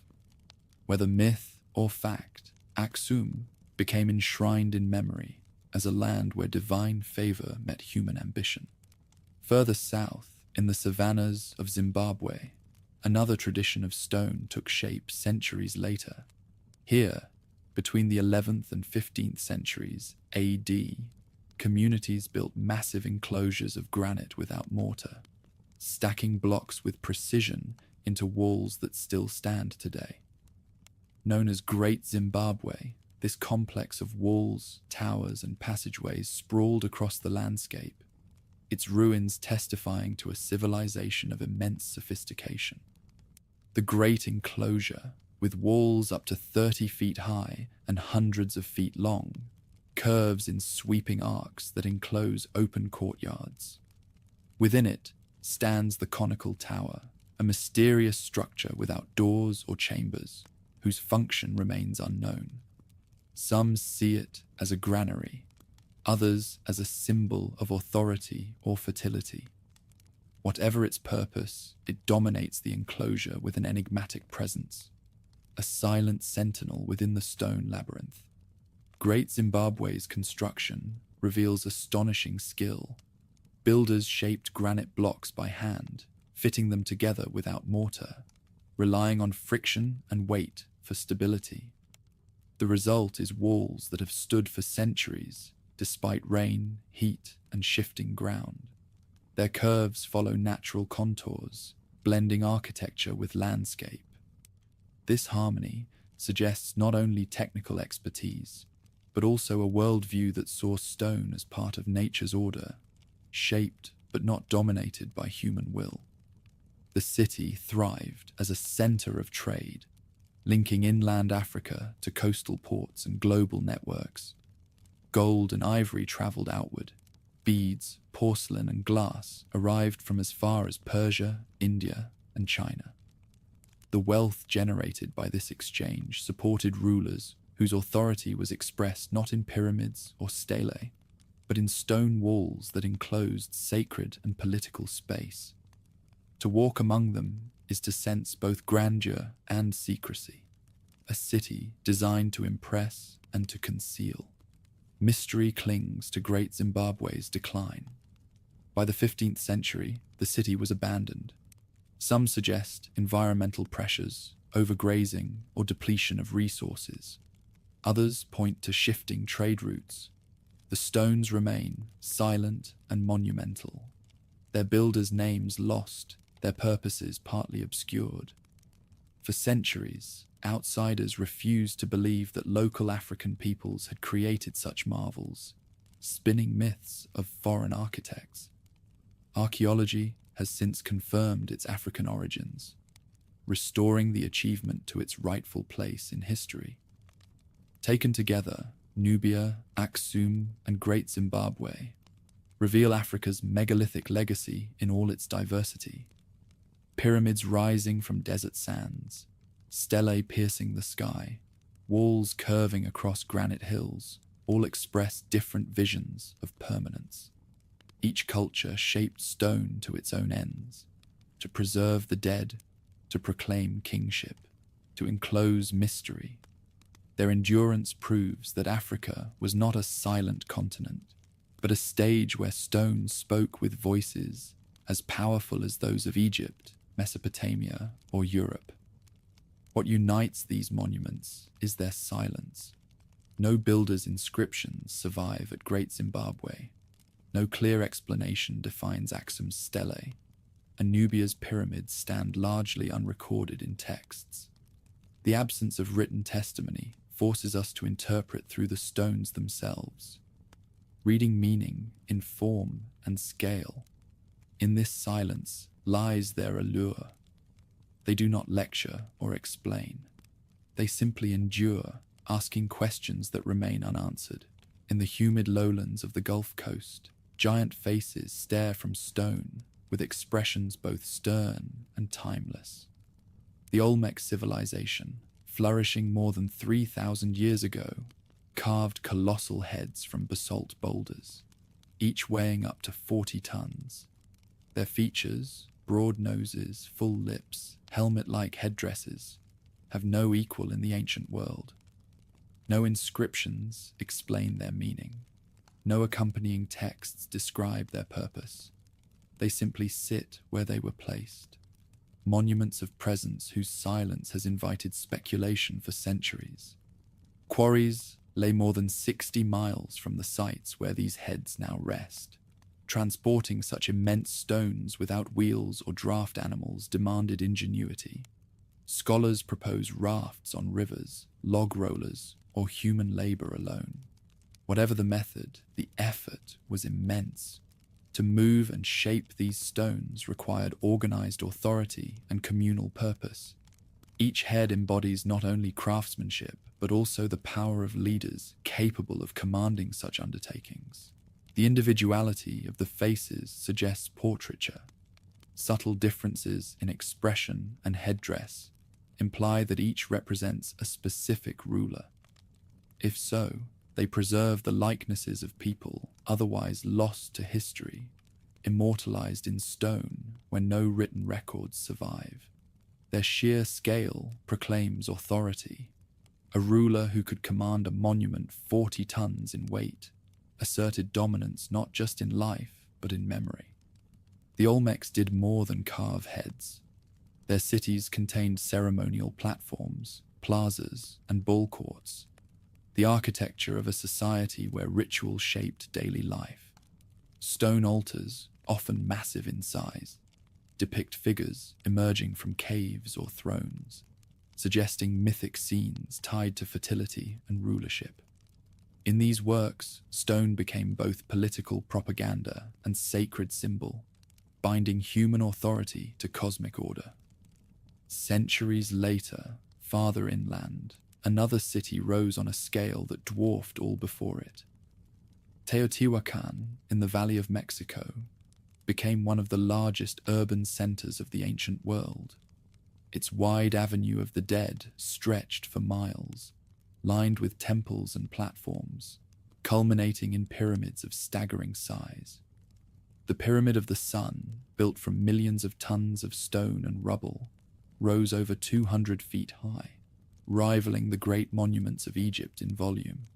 Whether myth or fact, Axum became enshrined in memory as a land where divine favor met human ambition. Further south, in the savannas of Zimbabwe, another tradition of stone took shape centuries later. Here, between the 11th and 15th centuries AD, communities built massive enclosures of granite without mortar, stacking blocks with precision into walls that still stand today. Known as Great Zimbabwe, this complex of walls, towers, and passageways sprawled across the landscape, its ruins testifying to a civilization of immense sophistication. The great enclosure, with walls up to 30 feet high and hundreds of feet long, curves in sweeping arcs that enclose open courtyards. Within it stands the conical tower, a mysterious structure without doors or chambers, whose function remains unknown. Some see it as a granary, others as a symbol of authority or fertility. Whatever its purpose, it dominates the enclosure with an enigmatic presence, a silent sentinel within the stone labyrinth. Great Zimbabwe's construction reveals astonishing skill. Builders shaped granite blocks by hand, fitting them together without mortar, relying on friction and weight for stability. The result is walls that have stood for centuries, despite rain, heat, and shifting ground. Their curves follow natural contours, blending architecture with landscape. This harmony suggests not only technical expertise, but also a worldview that saw stone as part of nature's order, shaped but not dominated by human will. The city thrived as a center of trade, linking inland Africa to coastal ports and global networks. Gold and ivory traveled outward. Beads, porcelain, and glass arrived from as far as Persia, India, and China. The wealth generated by this exchange supported rulers whose authority was expressed not in pyramids or stelae, but in stone walls that enclosed sacred and political space. To walk among them is to sense both grandeur and secrecy, a city designed to impress and to conceal. Mystery clings to Great Zimbabwe's decline. By the 15th century, the city was abandoned. Some suggest environmental pressures, overgrazing, or depletion of resources. Others point to shifting trade routes. The stones remain silent and monumental, their builders' names lost, their purposes partly obscured. For centuries, outsiders refused to believe that local African peoples had created such marvels, spinning myths of foreign architects. Archaeology has since confirmed its African origins, restoring the achievement to its rightful place in history. Taken together, Nubia, Aksum, and Great Zimbabwe reveal Africa's megalithic legacy in all its diversity. Pyramids rising from desert sands, stelae piercing the sky, walls curving across granite hills, all express different visions of permanence. Each culture shaped stone to its own ends, to preserve the dead, to proclaim kingship, to enclose mystery. Their endurance proves that Africa was not a silent continent, but a stage where stone spoke with voices as powerful as those of Egypt, Mesopotamia, or Europe. What unites these monuments is their silence. No builder's inscriptions survive at Great Zimbabwe. No clear explanation defines Aksum's stelae, and Nubia's pyramids stand largely unrecorded in texts. The absence of written testimony forces us to interpret through the stones themselves, reading meaning in form and scale. In this silence lies their allure. They do not lecture or explain. They simply endure, asking questions that remain unanswered. In the humid lowlands of the Gulf Coast, giant faces stare from stone with expressions both stern and timeless. The Olmec civilization, flourishing more than 3,000 years ago, carved colossal heads from basalt boulders, each weighing up to 40 tons. Their features, broad noses, full lips, helmet-like headdresses, have no equal in the ancient world. No inscriptions explain their meaning. No accompanying texts describe their purpose. They simply sit where they were placed. Monuments of presence whose silence has invited speculation for centuries. Quarries lay more than 60 miles from the sites where these heads now rest. Transporting such immense stones without wheels or draft animals demanded ingenuity. Scholars propose rafts on rivers, log rollers, or human labor alone. Whatever the method, the effort was immense. To move and shape these stones required organized authority and communal purpose. Each head embodies not only craftsmanship, but also the power of leaders capable of commanding such undertakings. The individuality of the faces suggests portraiture. Subtle differences in expression and headdress imply that each represents a specific ruler. If so, they preserve the likenesses of people otherwise lost to history, immortalized in stone when no written records survive. Their sheer scale proclaims authority. A ruler who could command a monument 40 tons in weight asserted dominance not just in life, but in memory. The Olmecs did more than carve heads. Their cities contained ceremonial platforms, plazas, and ball courts, the architecture of a society where ritual shaped daily life. Stone altars, often massive in size, depict figures emerging from caves or thrones, suggesting mythic scenes tied to fertility and rulership. In these works, stone became both political propaganda and sacred symbol, binding human authority to cosmic order. Centuries later, farther inland, another city rose on a scale that dwarfed all before it. Teotihuacan, in the Valley of Mexico, became one of the largest urban centers of the ancient world. Its wide avenue of the dead stretched for miles, lined with temples and platforms, culminating in pyramids of staggering size. The Pyramid of the Sun, built from millions of tons of stone and rubble, rose over 200 feet high, rivaling the great monuments of Egypt in volume.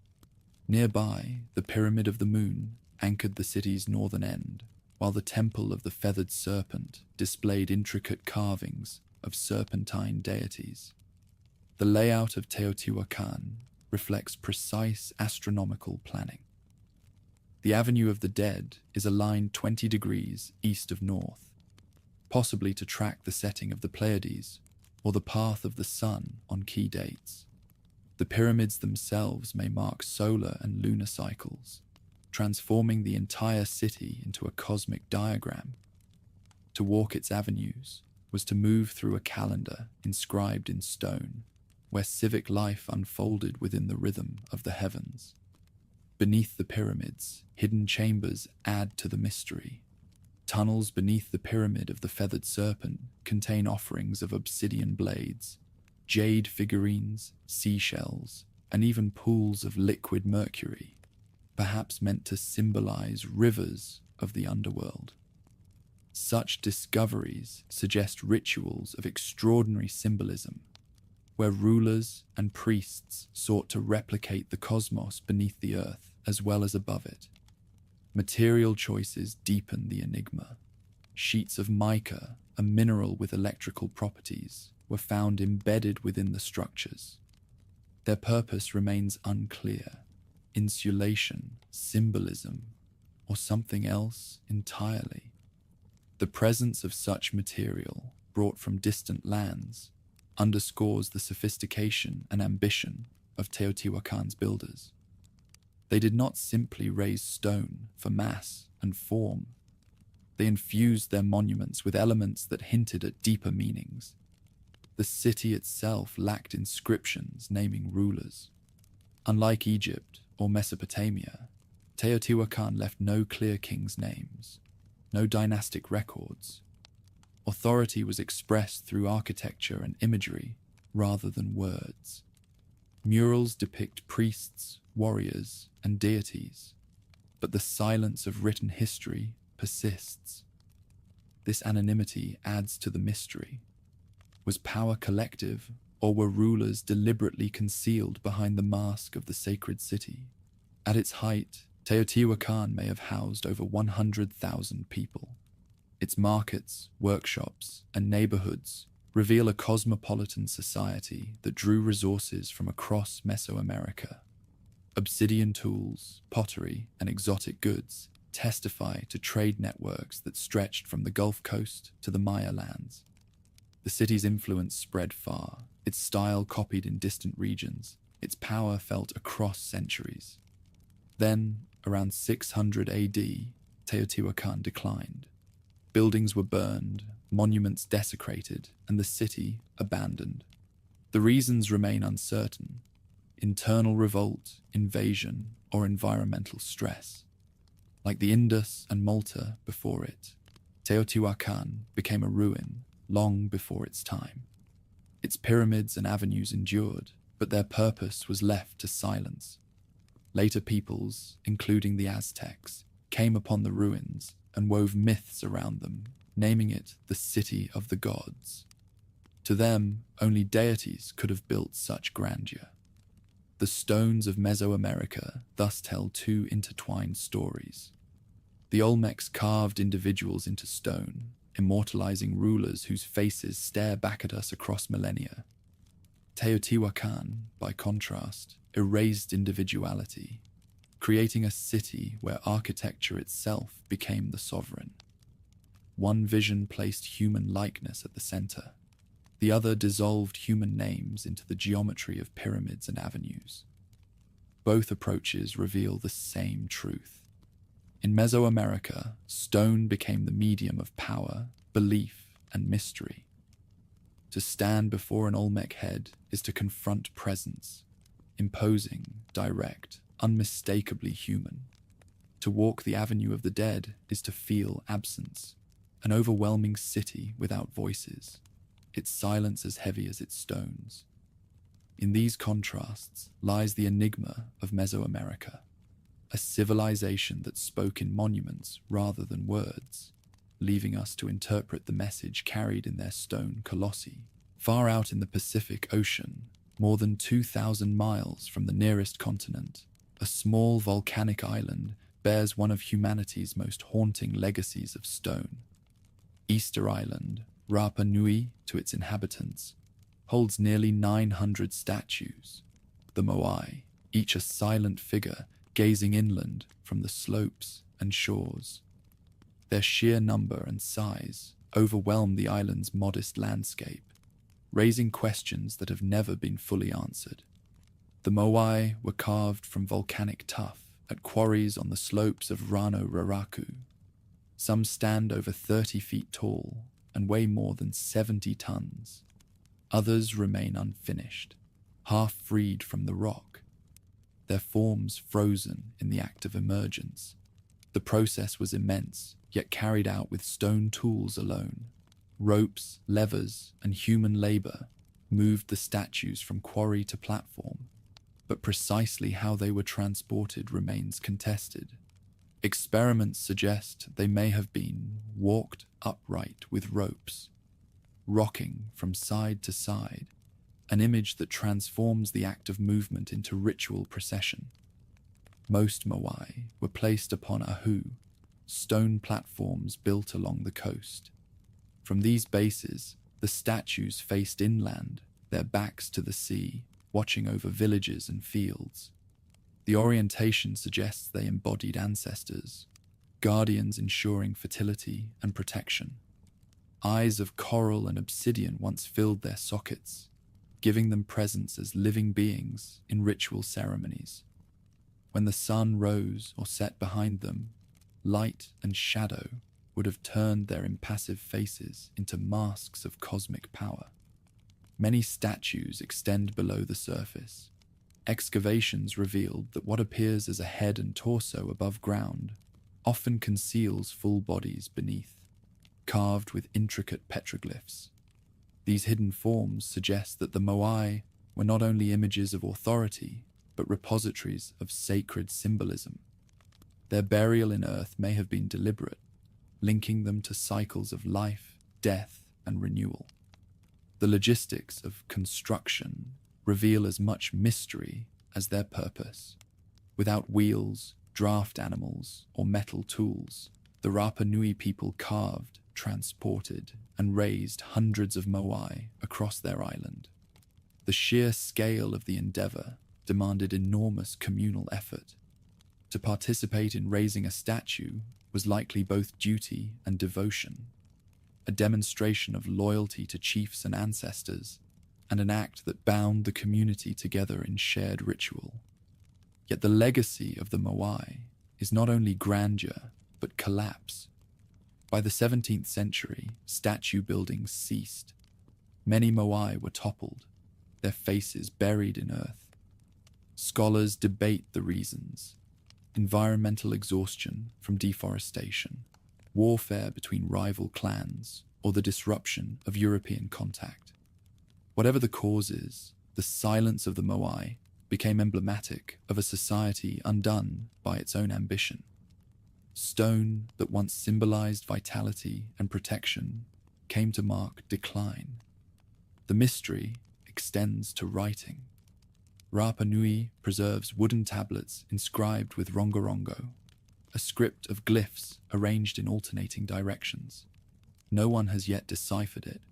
Nearby, the Pyramid of the Moon anchored the city's northern end, while the Temple of the Feathered Serpent displayed intricate carvings of serpentine deities. The layout of Teotihuacan reflects precise astronomical planning. The Avenue of the Dead is aligned 20 degrees east of north, possibly to track the setting of the Pleiades or the path of the sun on key dates. The pyramids themselves may mark solar and lunar cycles, transforming the entire city into a cosmic diagram. To walk its avenues was to move through a calendar inscribed in stone, where civic life unfolded within the rhythm of the heavens. Beneath the pyramids, hidden chambers add to the mystery. Tunnels beneath the pyramid of the feathered serpent contain offerings of obsidian blades, jade figurines, seashells, and even pools of liquid mercury, perhaps meant to symbolize rivers of the underworld. Such discoveries suggest rituals of extraordinary symbolism, where rulers and priests sought to replicate the cosmos beneath the earth as well as above it. Material choices deepen the enigma. Sheets of mica, a mineral with electrical properties, were found embedded within the structures. Their purpose remains unclear: insulation, symbolism, or something else entirely. The presence of such material, brought from distant lands, underscores the sophistication and ambition of Teotihuacan's builders. They did not simply raise stone for mass and form. They infused their monuments with elements that hinted at deeper meanings. The city itself lacked inscriptions naming rulers. Unlike Egypt or Mesopotamia, Teotihuacan left no clear kings' names, no dynastic records. Authority was expressed through architecture and imagery rather than words. Murals depict priests, warriors, and deities, but the silence of written history persists. This anonymity adds to the mystery. Was power collective, or were rulers deliberately concealed behind the mask of the sacred city? At its height, Teotihuacan may have housed over 100,000 people. Its markets, workshops, and neighborhoods reveal a cosmopolitan society that drew resources from across Mesoamerica. Obsidian tools, pottery, and exotic goods testify to trade networks that stretched from the Gulf Coast to the Maya lands. The city's influence spread far, its style copied in distant regions, its power felt across centuries. Then, around 600 AD, Teotihuacan declined. Buildings were burned, monuments desecrated, and the city abandoned. The reasons remain uncertain: internal revolt, invasion, or environmental stress. Like the Indus and Malta before it, Teotihuacan became a ruin long before its time. Its pyramids and avenues endured, but their purpose was left to silence. Later peoples, including the Aztecs, came upon the ruins and wove myths around them, naming it the City of the Gods. To them, only deities could have built such grandeur. The stones of Mesoamerica thus tell two intertwined stories. The Olmecs carved individuals into stone, immortalizing rulers whose faces stare back at us across millennia. Teotihuacan, by contrast, erased individuality, creating a city where architecture itself became the sovereign. One vision placed human likeness at the center. The other dissolved human names into the geometry of pyramids and avenues. Both approaches reveal the same truth. In Mesoamerica, stone became the medium of power, belief, and mystery. To stand before an Olmec head is to confront presence, imposing, direct, unmistakably human. To walk the avenue of the dead is to feel absence, an overwhelming city without voices, its silence as heavy as its stones. In these contrasts lies the enigma of Mesoamerica, a civilization that spoke in monuments rather than words, leaving us to interpret the message carried in their stone colossi. Far out in the Pacific Ocean, more than 2,000 miles from the nearest continent, a small volcanic island bears one of humanity's most haunting legacies of stone. Easter Island, Rapa Nui to its inhabitants, holds nearly 900 statues, the Moai, each a silent figure gazing inland from the slopes and shores. Their sheer number and size overwhelm the island's modest landscape, raising questions that have never been fully answered. The Moai were carved from volcanic tuff, at quarries on the slopes of Rano Raraku. Some stand over 30 feet tall and weigh more than 70 tons. Others remain unfinished, half freed from the rock, their forms frozen in the act of emergence. The process was immense, yet carried out with stone tools alone. Ropes, levers, and human labor moved the statues from quarry to platform, but precisely how they were transported remains contested. Experiments suggest they may have been walked upright with ropes, rocking from side to side, an image that transforms the act of movement into ritual procession. Most moai were placed upon ahu, stone platforms built along the coast. From these bases, the statues faced inland, their backs to the sea, watching over villages and fields. The orientation suggests they embodied ancestors, guardians ensuring fertility and protection. Eyes of coral and obsidian once filled their sockets, giving them presence as living beings in ritual ceremonies. When the sun rose or set behind them, light and shadow would have turned their impassive faces into masks of cosmic power. Many statues extend below the surface. Excavations revealed that what appears as a head and torso above ground often conceals full bodies beneath, carved with intricate petroglyphs. These hidden forms suggest that the moai were not only images of authority, but repositories of sacred symbolism. Their burial in earth may have been deliberate, linking them to cycles of life, death, and renewal. The logistics of construction reveal as much mystery as their purpose. Without wheels, draft animals, or metal tools, the Rapa Nui people carved, transported, and raised hundreds of moai across their island. The sheer scale of the endeavor demanded enormous communal effort. To participate in raising a statue was likely both duty and devotion, a demonstration of loyalty to chiefs and ancestors, and an act that bound the community together in shared ritual. Yet the legacy of the moai is not only grandeur, but collapse. By the 17th century, statue buildings ceased. Many moai were toppled, their faces buried in earth. Scholars debate the reasons: environmental exhaustion from deforestation, warfare between rival clans, or the disruption of European contact. Whatever the causes, the silence of the moai became emblematic of a society undone by its own ambition. Stone that once symbolized vitality and protection came to mark decline. The mystery extends to writing. Rapa Nui preserves wooden tablets inscribed with rongorongo, a script of glyphs arranged in alternating directions. No one has yet deciphered it.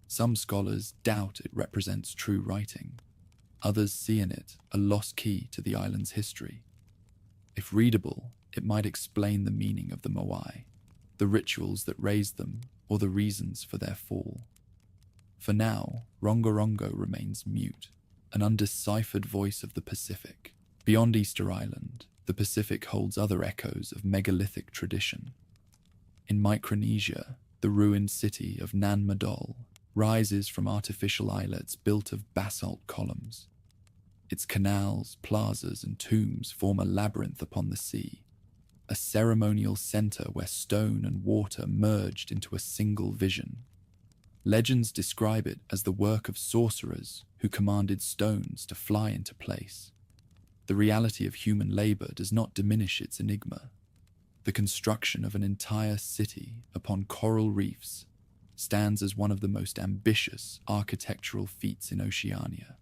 Some scholars doubt it represents true writing. Others see in it a lost key to the island's history. If readable, it might explain the meaning of the moai, the rituals that raised them, or the reasons for their fall. For now, rongorongo remains mute, an undeciphered voice of the Pacific. Beyond Easter Island, the Pacific holds other echoes of megalithic tradition. In Micronesia, the ruined city of Nan Madol rises from artificial islets built of basalt columns. Its canals, plazas, and tombs form a labyrinth upon the sea, a ceremonial center where stone and water merged into a single vision. Legends describe it as the work of sorcerers who commanded stones to fly into place. The reality of human labor does not diminish its enigma. The construction of an entire city upon coral reefs stands as one of the most ambitious architectural feats in Oceania.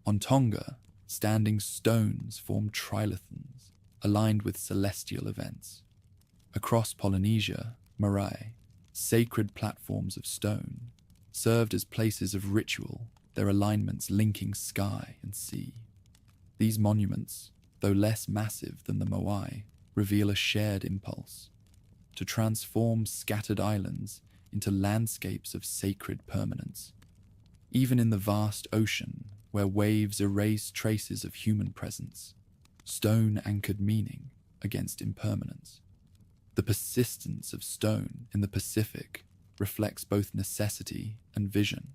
On Tonga, standing stones form trilithons, aligned with celestial events. Across Polynesia, marae, sacred platforms of stone, served as places of ritual, their alignments linking sky and sea. These monuments, though less massive than the moai, reveal a shared impulse to transform scattered islands into landscapes of sacred permanence. Even in the vast ocean, where waves erase traces of human presence, Stone anchored meaning against impermanence. The persistence of stone in the Pacific reflects both necessity and vision.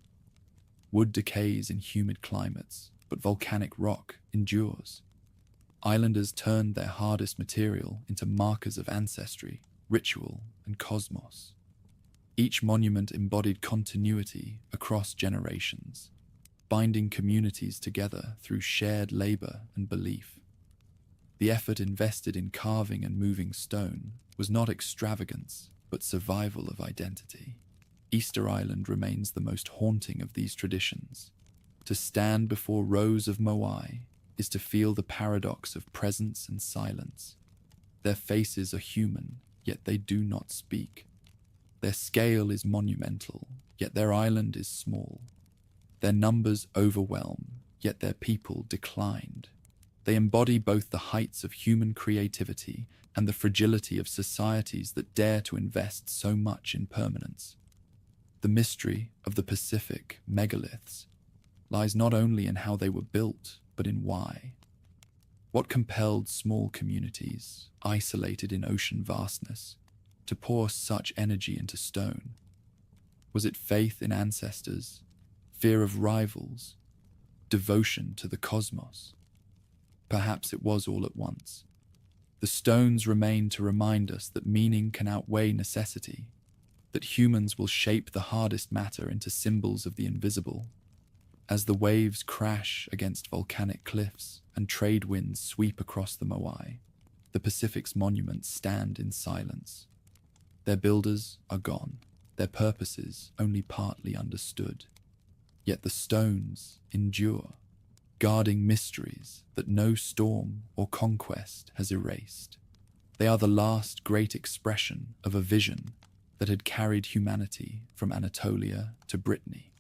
Wood decays in humid climates, but volcanic rock endures. Islanders turned their hardest material into markers of ancestry, ritual, and cosmos. Each monument embodied continuity across generations, binding communities together through shared labor and belief. The effort invested in carving and moving stone was not extravagance, but survival of identity. Easter Island remains the most haunting of these traditions. To stand before rows of moai is to feel the paradox of presence and silence. Their faces are human, yet they do not speak. Their scale is monumental, yet their island is small. Their numbers overwhelm, yet their people declined. They embody both the heights of human creativity and the fragility of societies that dare to invest so much in permanence. The mystery of the Pacific megaliths lies not only in how they were built, but in why. What compelled small communities, isolated in ocean vastness, to pour such energy into stone? Was it faith in ancestors, fear of rivals, devotion to the cosmos? Perhaps it was all at once. The stones remain to remind us that meaning can outweigh necessity, that humans will shape the hardest matter into symbols of the invisible. As the waves crash against volcanic cliffs and trade winds sweep across the moai, the Pacific's monuments stand in silence. Their builders are gone, their purposes only partly understood. Yet the stones endure, guarding mysteries that no storm or conquest has erased. They are the last great expression of a vision that had carried humanity from Anatolia to Brittany,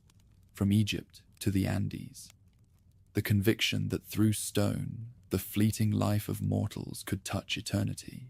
from Egypt to the Andes. The conviction that through stone, the fleeting life of mortals could touch eternity.